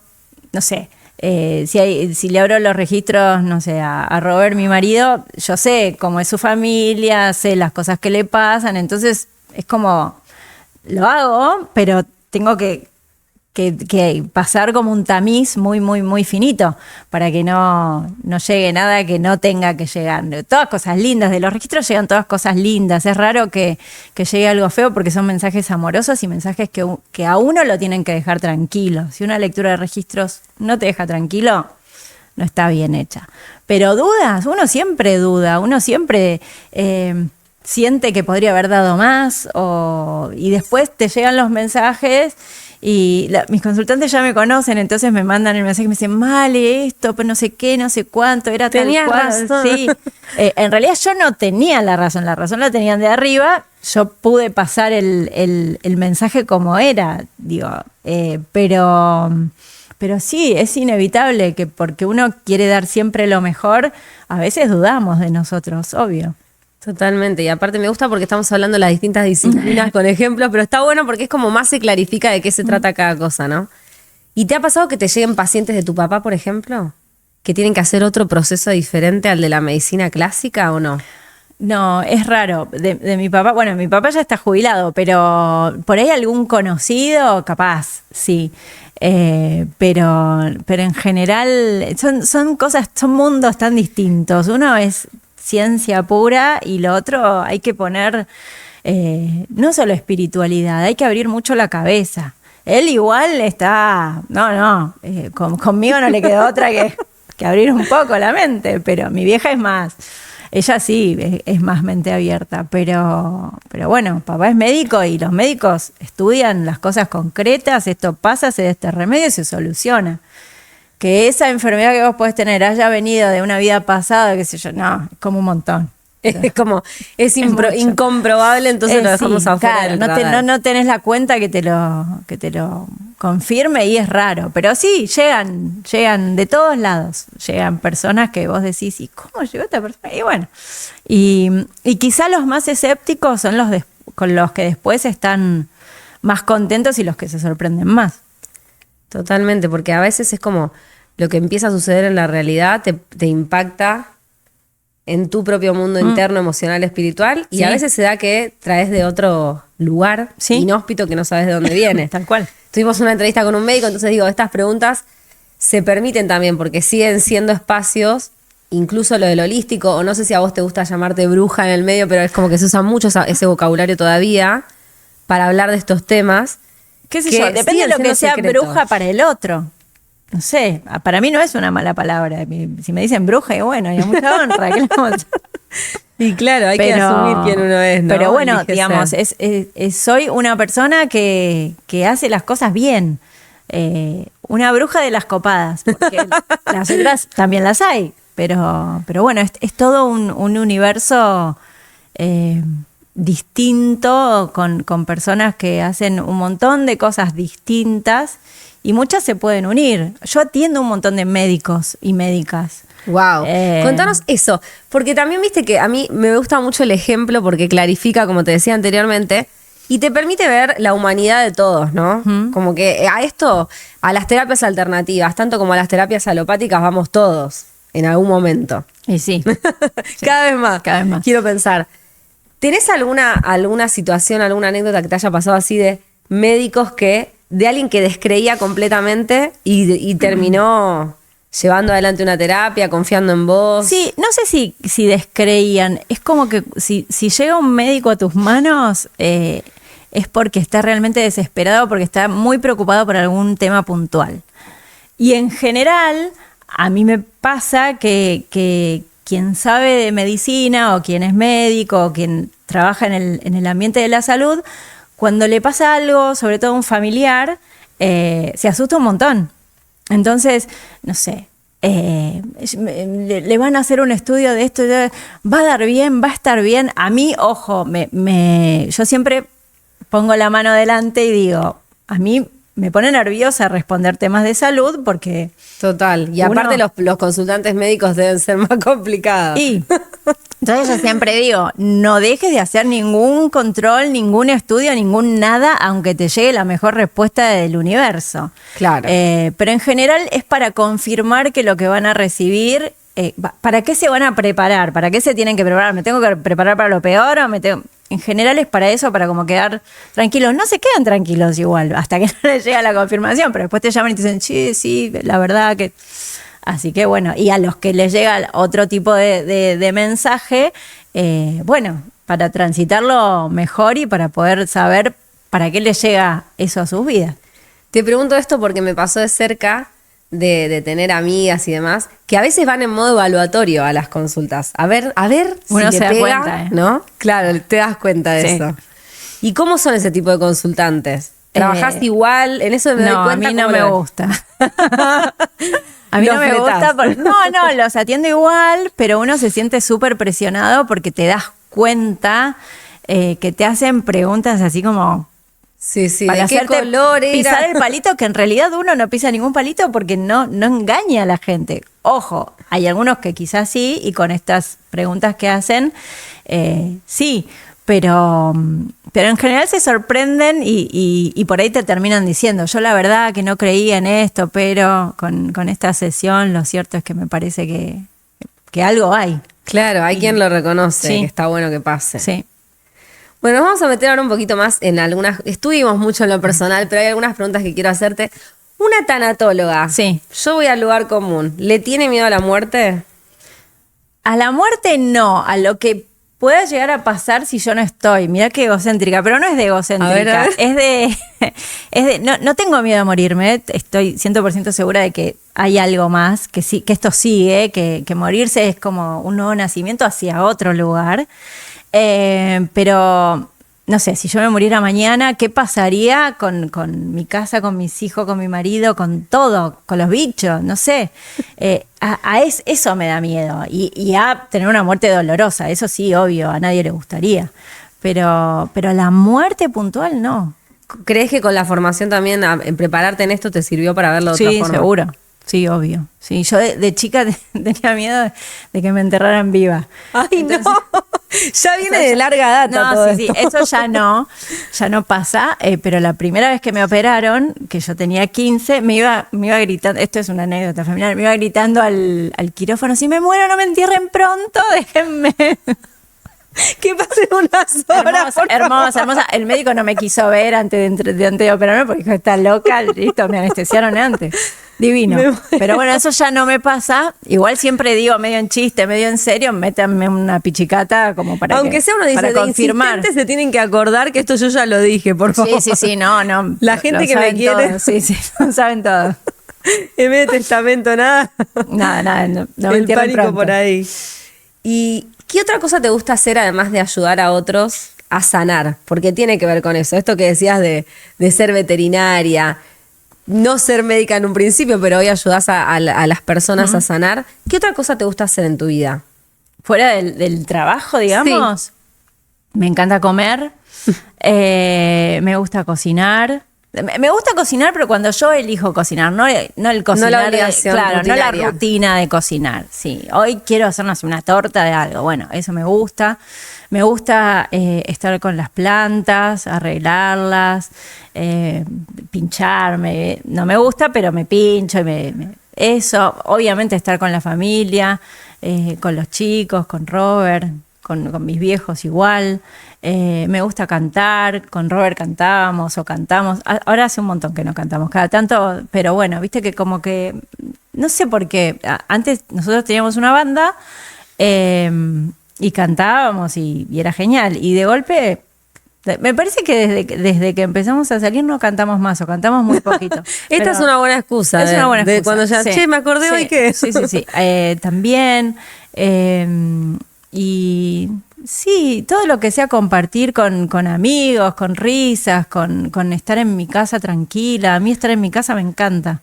no sé, si le abro los registros, no sé, a Robert, mi marido, yo sé cómo es su familia, sé las cosas que le pasan, entonces es como, lo hago, pero tengo que pasar como un tamiz muy, muy, muy finito para que no llegue nada que no tenga que llegar. Todas cosas lindas, de los registros llegan todas cosas lindas. Es raro que llegue algo feo porque son mensajes amorosos y mensajes que a uno lo tienen que dejar tranquilo. Si una lectura de registros no te deja tranquilo, no está bien hecha. Pero dudas, uno siempre duda, uno siempre... siente que podría haber dado más y después te llegan los mensajes y mis consultantes ya me conocen, entonces me mandan el mensaje y me dicen, Male, esto, pues no sé qué, no sé cuánto, era tal Tenías cual. razón. Sí. En realidad yo no tenía la razón la tenían de arriba, yo pude pasar el mensaje como era, digo, pero sí, es inevitable que porque uno quiere dar siempre lo mejor, a veces dudamos de nosotros, obvio. Totalmente, y aparte me gusta porque estamos hablando de las distintas disciplinas con ejemplos, pero está bueno porque es como más se clarifica de qué se trata cada cosa, ¿no? ¿Y te ha pasado que te lleguen pacientes de tu papá, por ejemplo, que tienen que hacer otro proceso diferente al de la medicina clásica o no? No, es raro. De mi papá, bueno, mi papá ya está jubilado, pero por ahí algún conocido, capaz, sí. Pero en general son cosas, son mundos tan distintos. Uno es ciencia pura y lo otro hay que poner no solo espiritualidad, hay que abrir mucho la cabeza. Él igual está, conmigo no le quedó otra que abrir un poco la mente, pero mi vieja es más, ella sí es más mente abierta, pero bueno, papá es médico y los médicos estudian las cosas concretas, esto pasa, se da este remedio y se soluciona. Que esa enfermedad que vos podés tener haya venido de una vida pasada, qué sé yo, no, es como un montón. Es como, es incomprobable, entonces lo dejamos sí, afuera claro, del no radar. tenés la cuenta que te lo confirme y es raro. Pero sí, llegan de todos lados. Llegan personas que vos decís, ¿y cómo llegó esta persona? Y bueno, y quizá los más escépticos son con los que después están más contentos y los que se sorprenden más. Totalmente, porque a veces es como lo que empieza a suceder en la realidad te impacta en tu propio mundo interno, emocional, espiritual, y Sí. a veces se da que traes de otro lugar Sí. inhóspito que no sabes de dónde viene. Tal cual. Tuvimos una entrevista con un médico, entonces digo, estas preguntas se permiten también porque siguen siendo espacios, incluso lo del holístico, o no sé si a vos te gusta llamarte bruja en el medio, pero es como que se usa mucho ese vocabulario todavía para hablar de estos temas. ¿Qué sé que yo? Depende siguen de lo que siendo sea secretos. bruja para el otro. No sé, para mí no es una mala palabra. Si me dicen bruja, y bueno, hay mucha honra. ¿Qué le vamos a hacer? Y claro, hay que asumir quién uno es, ¿no? Pero bueno, Elige digamos, ser. soy una persona que hace las cosas bien. Una bruja de las copadas, porque las otras también las hay. Pero bueno, es todo un universo distinto, con personas que hacen un montón de cosas distintas y muchas se pueden unir. Yo atiendo un montón de médicos y médicas. Wow. Contanos eso, porque también viste que a mí me gusta mucho el ejemplo porque clarifica, como te decía anteriormente, Y te permite ver la humanidad de todos, ¿no? Como que a las terapias alternativas, tanto como a las terapias alopáticas, vamos todos en algún momento. Y sí. Cada vez más. Cada vez más. Quiero pensar, ¿tenés alguna situación, alguna anécdota que te haya pasado así de médicos de alguien que descreía completamente y terminó llevando adelante una terapia, confiando en vos? Sí, no sé si descreían. Es como que si llega un médico a tus manos, es porque está realmente desesperado, porque está muy preocupado por algún tema puntual. Y en general, a mí me pasa que quien sabe de medicina o quien es médico o quien trabaja en el ambiente de la salud, cuando le pasa algo, sobre todo a un familiar, se asusta un montón. Entonces, no sé, le van a hacer un estudio de esto, va a dar bien, va a estar bien. A mí, ojo, yo siempre pongo la mano delante y digo, a mí me pone nerviosa responder temas de salud porque... Total, y aparte los consultantes médicos deben ser más complicados. Y entonces yo siempre digo, no dejes de hacer ningún control, ningún estudio, ningún nada, aunque te llegue la mejor respuesta del universo. Claro. Pero en general es para confirmar que lo que van a recibir, ¿para qué se van a preparar? ¿Para qué se tienen que preparar? ¿Me tengo que preparar para lo peor o En general es para eso, para como quedar tranquilos. No se quedan tranquilos igual, hasta que no les llega la confirmación, pero después te llaman y te dicen, sí, la verdad que... Así que bueno, y a los que les llega otro tipo de mensaje, bueno, para transitarlo mejor y para poder saber para qué les llega eso a sus vidas. Te pregunto esto porque me pasó de cerca de tener amigas y demás, que a veces van en modo evaluatorio a las consultas. A ver uno si se le da pega, cuenta, ¿no? Claro, te das cuenta de eso. ¿Y cómo son ese tipo de consultantes? ¿Trabajás igual? En eso me doy cuenta. A mí no me gusta. A mí no me gusta. No, los atiendo igual, pero uno se siente súper presionado porque te das cuenta que te hacen preguntas así como... Sí, para ¿de qué color era? Pisar el palito, que en realidad uno no pisa ningún palito porque no engaña a la gente. Ojo, hay algunos que quizás sí, y con estas preguntas que hacen, sí, pero en general se sorprenden y por ahí te terminan diciendo, yo la verdad que no creía en esto, pero con esta sesión lo cierto es que me parece que algo hay. Claro, hay quien lo reconoce, sí, que está bueno que pase. Sí. Bueno, nos vamos a meter ahora un poquito más en algunas... Estuvimos mucho en lo personal, pero hay algunas preguntas que quiero hacerte. Una tanatóloga. Sí. Yo voy al lugar común. ¿Le tiene miedo a la muerte? A la muerte no, a lo que pueda llegar a pasar si yo no estoy. Mirá qué egocéntrica, pero no es de egocéntrica. A ver. Es de no tengo miedo a morirme, estoy 100% segura de que hay algo más, que sí, que esto sigue, que morirse es como un nuevo nacimiento hacia otro lugar. Pero no sé, si yo me muriera mañana, ¿qué pasaría con mi casa, con mis hijos, con mi marido, con todo, con los bichos? No sé. Eso me da miedo. Y a tener una muerte dolorosa, eso sí, obvio, a nadie le gustaría. Pero la muerte puntual, no. ¿Crees que con la formación también, en prepararte en esto, te sirvió para verlo de otra forma? Sí, seguro. Sí, obvio. Sí, yo de chica tenía miedo de que me enterraran viva. ¡Ay, entonces, no! Ya viene de larga data todo esto. Sí, eso ya no pasa, pero la primera vez que me operaron, que yo tenía 15, me iba gritando, esto es una anécdota familiar, me iba gritando al quirófano, si me muero no me entierren pronto, déjenme... Que pasen unas horas. Hermosa. El médico no me quiso ver antes de operarme porque dijo, está loca, listo, me anestesiaron antes. Divino. Pero bueno, eso ya no me pasa. Igual siempre digo, medio en chiste, medio en serio, métanme una pichicata como para aunque sea uno dice, para confirmar. Se tienen que acordar que esto yo ya lo dije, por favor. Sí, no. La gente que me quiere. Todo. Sí, lo saben todo. En vez de testamento, nada. Nada, no me el pánico pronto. por ahí. ¿Y qué otra cosa te gusta hacer además de ayudar a otros a sanar? Porque tiene que ver con eso. Esto que decías de ser veterinaria, no ser médica en un principio, pero hoy ayudás a las personas a sanar. ¿Qué otra cosa te gusta hacer en tu vida? Fuera del trabajo, digamos. Sí. Me encanta comer, me gusta cocinar. Me gusta cocinar, pero cuando yo elijo cocinar, no el cocinar, no la obligación, claro, rutinaria. No la rutina de cocinar. Sí, hoy quiero hacernos una torta de algo. Bueno, eso me gusta. Me gusta estar con las plantas, arreglarlas, pincharme. No me gusta, pero me pincho. Eso, obviamente estar con la familia, con los chicos, con Robert, con mis viejos igual. Me gusta cantar, con Robert cantábamos o cantamos. Ahora hace un montón que no cantamos, cada tanto, pero bueno, viste que como que, no sé por qué, antes nosotros teníamos una banda y cantábamos y era genial. Y de golpe, me parece que desde que empezamos a salir no cantamos más o cantamos muy poquito. Esta es una buena excusa. Es una buena excusa. De cuando ya, sí, me acordé hoy que... Sí. También. Y sí, todo lo que sea compartir con amigos, con risas, con estar en mi casa tranquila. A mí estar en mi casa me encanta.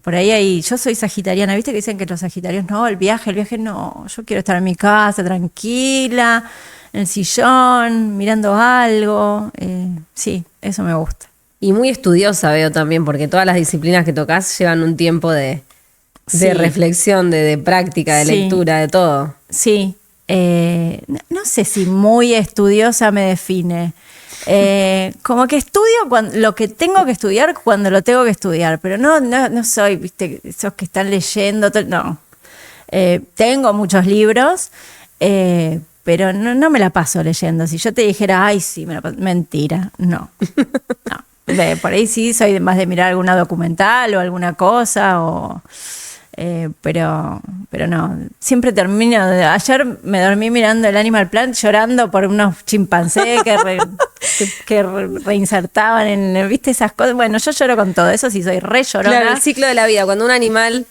Por ahí yo soy sagitariana, ¿viste que dicen que los sagitarios no, el viaje no, yo quiero estar en mi casa tranquila, en el sillón, mirando algo, sí, eso me gusta. Y muy estudiosa veo también, porque todas las disciplinas que tocas llevan un tiempo de reflexión, de práctica, de lectura, de todo. Sí, no sé si muy estudiosa me define. Como que estudio lo que tengo que estudiar cuando lo tengo que estudiar, pero no soy, viste, esos que están leyendo, no. Tengo muchos libros, pero no me la paso leyendo. Si yo te dijera, ay, sí, me la paso, mentira, no. Por ahí sí soy más de mirar alguna documental o alguna cosa, pero no, siempre termino. Ayer me dormí mirando el Animal Planet llorando por unos chimpancés que reinsertaban ¿viste esas cosas? Bueno, yo lloro con todo eso, sí soy re llorona. Claro, el ciclo de la vida, cuando un animal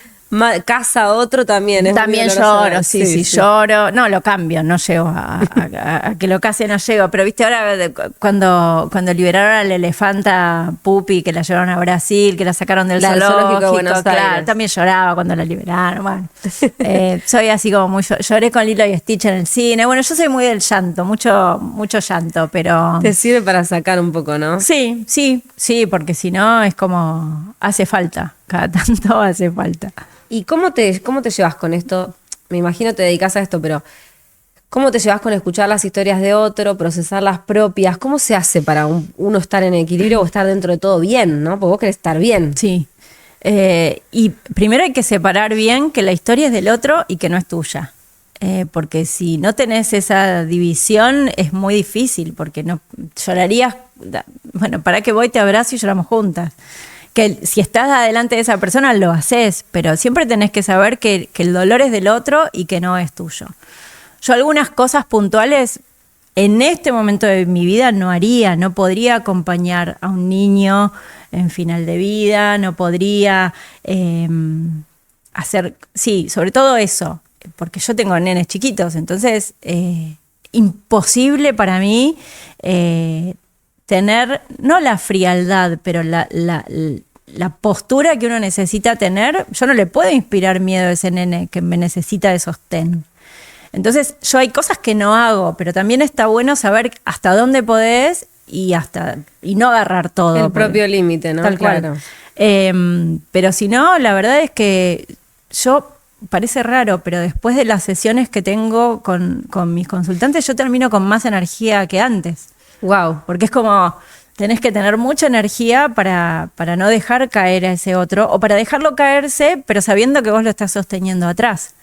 caza a otro también. También lloro, sí, lloro. No, lo cambio, no llego a que lo case, no llego. Pero viste, ahora cuando liberaron a la elefanta Pupi, que la llevaron a Brasil, que la sacaron del zoológico de Buenos Aires. También lloraba cuando la liberaron. Bueno, soy así como muy... Lloré con Lilo y Stitch en el cine. Bueno, yo soy muy del llanto, mucho llanto, pero... Te sirve para sacar un poco, ¿no? Sí, porque si no es como... hace falta, cada tanto hace falta. ¿Y cómo te llevas con esto? Me imagino te dedicas a esto, pero ¿cómo te llevas con escuchar las historias de otro, procesar las propias? ¿Cómo se hace para uno estar en equilibrio o estar dentro de todo bien, ¿no? Porque vos querés estar bien. Sí. Y primero hay que separar bien que la historia es del otro y que no es tuya. Porque si no tenés esa división es muy difícil, porque no llorarías, bueno, ¿para qué voy, te abrazo y lloramos juntas? Que si estás adelante de esa persona lo haces, pero siempre tenés que saber que el dolor es del otro y que no es tuyo. Yo algunas cosas puntuales en este momento de mi vida no haría, no podría acompañar a un niño en final de vida, no podría hacer, sí, sobre todo eso, porque yo tengo nenes chiquitos, entonces imposible para mí tener, no la frialdad, pero la postura que uno necesita tener. Yo no le puedo inspirar miedo a ese nene que me necesita de sostén. Entonces yo hay cosas que no hago, pero también está bueno saber hasta dónde podés y no agarrar todo. El propio límite, ¿no? Tal cual. Pero si no, la verdad es que yo, parece raro, pero después de las sesiones que tengo con mis consultantes, yo termino con más energía que antes. Wow. Porque es como, tenés que tener mucha energía para no dejar caer a ese otro, o para dejarlo caerse, pero sabiendo que vos lo estás sosteniendo atrás.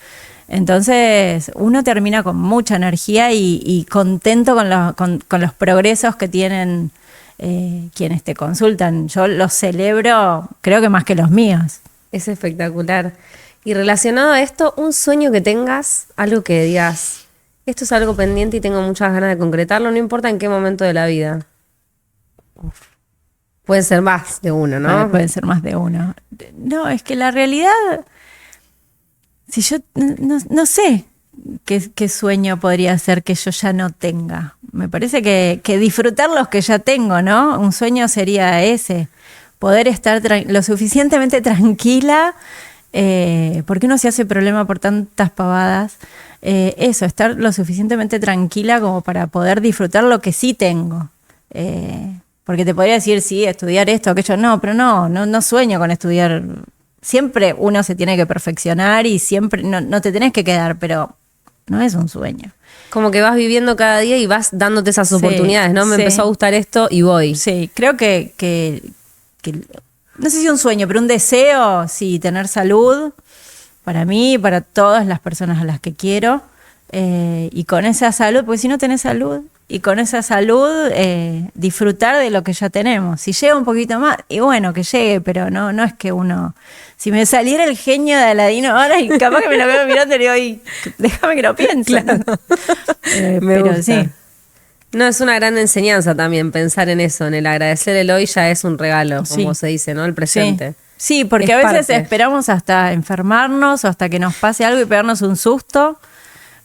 Entonces, uno termina con mucha energía y contento con los progresos que tienen quienes te consultan. Yo los celebro, creo que más que los míos. Es espectacular. Y relacionado a esto, un sueño que tengas, algo que digas... Esto es algo pendiente y tengo muchas ganas de concretarlo, no importa en qué momento de la vida. Pueden ser más de uno, ¿no? Vale, pueden ser más de uno. No, es que la realidad, si yo no sé qué sueño podría ser que yo ya no tenga. Me parece que disfrutar los que ya tengo, ¿no? Un sueño sería ese, poder estar lo suficientemente tranquila, porque uno se hace problema por tantas pavadas. Eso, estar lo suficientemente tranquila como para poder disfrutar lo que sí tengo. Porque te podría decir, sí, estudiar esto, aquello, no, pero no sueño con estudiar. Siempre uno se tiene que perfeccionar y siempre no te tenés que quedar, pero no es un sueño. Como que vas viviendo cada día y vas dándote esas oportunidades, ¿no? Me empezó a gustar esto y voy. Sí, creo que no sé si un sueño, pero un deseo, sí, tener salud para mí y para todas las personas a las que quiero. Y con esa salud, porque si no tenés salud, y con esa salud disfrutar de lo que ya tenemos. Si llega un poquito más, y bueno, que llegue, pero no es que uno... Si me saliera el genio de Aladino ahora y capaz que me lo veo mirando y digo, "Ay, déjame que lo piense". Claro. Me pero gusta. sí. No, es una gran enseñanza también pensar en eso, en el agradecer el hoy ya es un regalo, como se dice, ¿no? El presente. Sí, porque Es a veces parte. esperamos hasta enfermarnos o hasta que nos pase algo y pegarnos un susto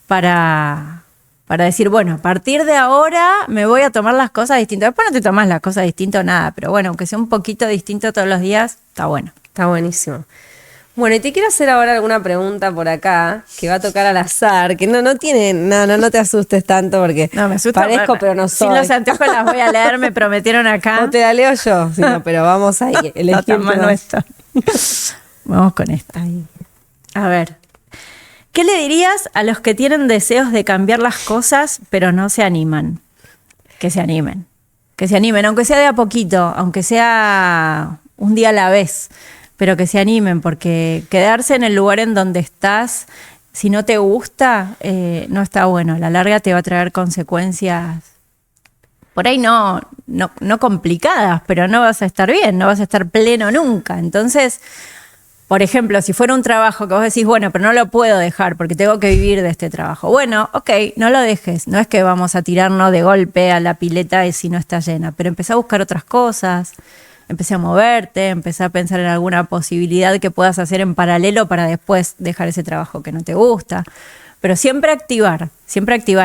para decir, bueno, a partir de ahora me voy a tomar las cosas distintas. Después no te tomas las cosas distintas nada, pero bueno, aunque sea un poquito distinto todos los días, está bueno. Está buenísimo. Bueno, y te quiero hacer ahora alguna pregunta por acá, que va a tocar al azar, que no tiene, no te asustes tanto porque No, me asusta. parezco, pero no soy. Sin los anteojos las voy a leer, me prometieron acá. No te la leo yo, sino, pero vamos ahí. No tan mal no está. Vamos con esta. A ver. ¿Qué le dirías a los que tienen deseos de cambiar las cosas, pero no se animan? Que se animen. Que se animen, aunque sea de a poquito, aunque sea un día a la vez, pero que se animen, porque quedarse en el lugar en donde estás, si no te gusta, no está bueno. A la larga te va a traer consecuencias, por ahí no complicadas, pero no vas a estar bien, no vas a estar pleno nunca. Entonces, por ejemplo, si fuera un trabajo que vos decís, bueno, pero no lo puedo dejar porque tengo que vivir de este trabajo. Bueno, ok, no lo dejes. No es que vamos a tirarnos de golpe a la pileta si no está llena, pero empecé a buscar otras cosas, empecé a moverte, empecé a pensar en alguna posibilidad que puedas hacer en paralelo para después dejar ese trabajo que no te gusta. Pero siempre activar.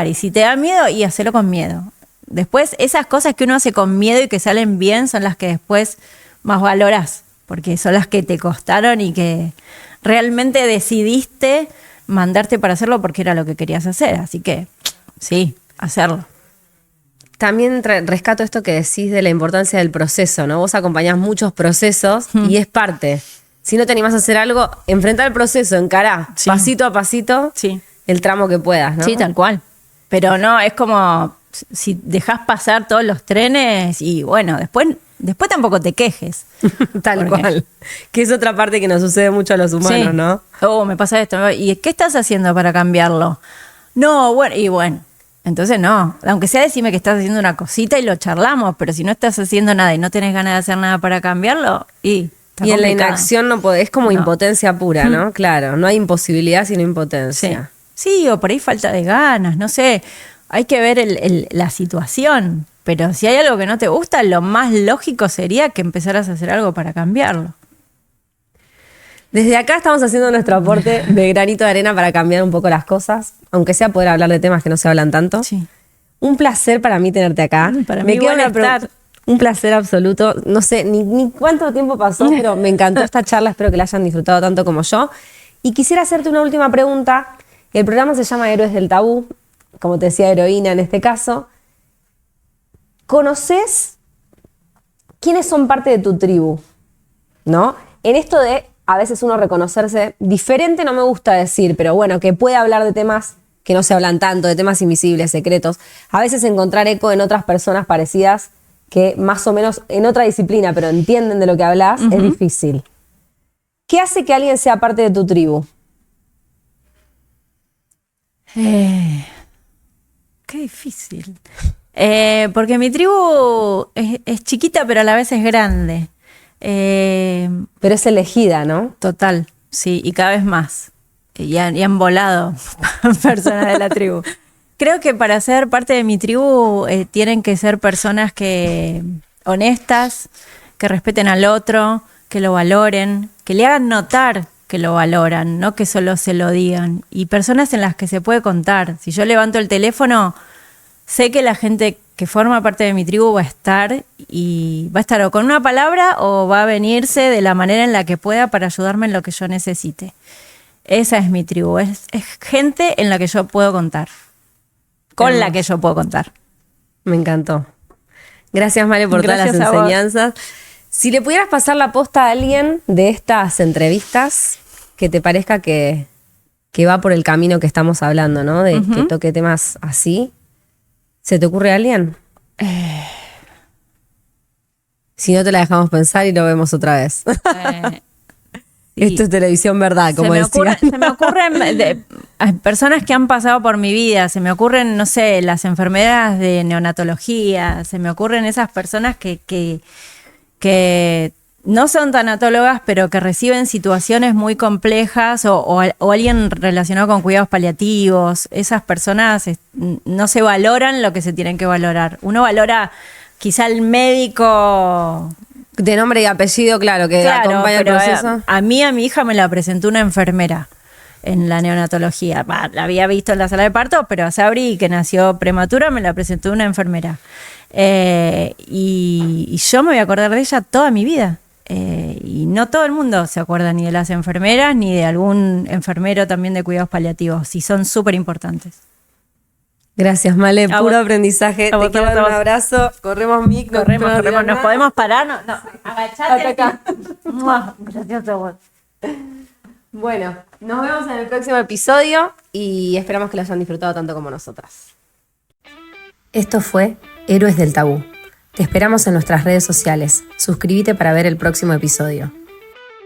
Y si te da miedo, y hacelo con miedo. Después, esas cosas que uno hace con miedo y que salen bien son las que después más valorás, porque son las que te costaron y que realmente decidiste mandarte para hacerlo porque era lo que querías hacer. Así que, sí, hacerlo. También rescato esto que decís de la importancia del proceso, ¿no? Vos acompañás muchos procesos y es parte. Si no te animás a hacer algo, enfrentá el proceso, encará, pasito a pasito, el tramo que puedas, ¿no? Sí, tal cual. Pero no, es como si dejás pasar todos los trenes y bueno, después tampoco te quejes. Tal cual. Que es otra parte que nos sucede mucho a los humanos, ¿no? Oh, me pasa esto. ¿Y qué estás haciendo para cambiarlo? No, bueno. Entonces no, aunque sea decime que estás haciendo una cosita y lo charlamos, pero si no estás haciendo nada y no tenés ganas de hacer nada para cambiarlo, y en la inacción no podés, es como impotencia pura, ¿no? Claro, no hay imposibilidad sino impotencia. Sí, o por ahí falta de ganas, no sé, hay que ver la situación, pero si hay algo que no te gusta, lo más lógico sería que empezaras a hacer algo para cambiarlo. Desde acá estamos haciendo nuestro aporte de granito de arena para cambiar un poco las cosas, aunque sea poder hablar de temas que no se hablan tanto. Sí. Un placer para mí tenerte acá. Para mí un placer absoluto. No sé ni cuánto tiempo pasó, pero me encantó esta charla. Espero que la hayan disfrutado tanto como yo. Y quisiera hacerte una última pregunta. El programa se llama Héroes del Tabú, como te decía, heroína en este caso. ¿Conoces quiénes son parte de tu tribu? ¿No? En esto de a veces uno reconocerse diferente, no me gusta decir, pero bueno, que puede hablar de temas que no se hablan tanto, de temas invisibles, secretos. A veces encontrar eco en otras personas parecidas que más o menos en otra disciplina, pero entienden de lo que hablas, es difícil. ¿Qué hace que alguien sea parte de tu tribu? Qué difícil. Porque mi tribu es chiquita, pero a la vez es grande. Pero es elegida, ¿no? Total, sí, y cada vez más. Y han volado personas de la tribu. Creo que para ser parte de mi tribu tienen que ser personas que honestas, que respeten al otro, que lo valoren, que le hagan notar que lo valoran, no que solo se lo digan. Y personas en las que se puede contar. Si yo levanto el teléfono, sé que la gente que forma parte de mi tribu va a estar o con una palabra o va a venirse de la manera en la que pueda para ayudarme en lo que yo necesite. Esa es mi tribu, es gente en la que yo puedo contar, con la que yo puedo contar. Me encantó. Gracias, Male, por todas las enseñanzas. Si le pudieras pasar la posta a alguien de estas entrevistas que te parezca que que va por el camino que estamos hablando, ¿no? De que toque temas así. ¿Se te ocurre alguien? Si no, te la dejamos pensar y lo vemos otra vez. Esto es televisión verdad, como decía. Se me ocurren personas que han pasado por mi vida, se me ocurren, no sé, las enfermeras de neonatología, se me ocurren esas personas que no son tanatólogas, pero que reciben situaciones muy complejas o alguien relacionado con cuidados paliativos. Esas personas no se valoran lo que se tienen que valorar. Uno valora quizá al médico de nombre y apellido, claro, que acompaña el proceso. A mi hija me la presentó una enfermera en la neonatología. La había visto en la sala de parto, pero a Sabri, que nació prematura, me la presentó una enfermera. Y yo me voy a acordar de ella toda mi vida. Y no todo el mundo se acuerda ni de las enfermeras ni de algún enfermero también de cuidados paliativos, y son súper importantes. Gracias, Male, puro aprendizaje. Te quiero dar un abrazo. Corremos, Mic. Corremos. ¿Nos podemos parar? No. Agachate acá. Gracias a vos. Bueno, nos vemos en el próximo episodio y esperamos que lo hayan disfrutado tanto como nosotras. Esto fue Héroes del Tabú. Te esperamos en nuestras redes sociales. Suscríbete para ver el próximo episodio.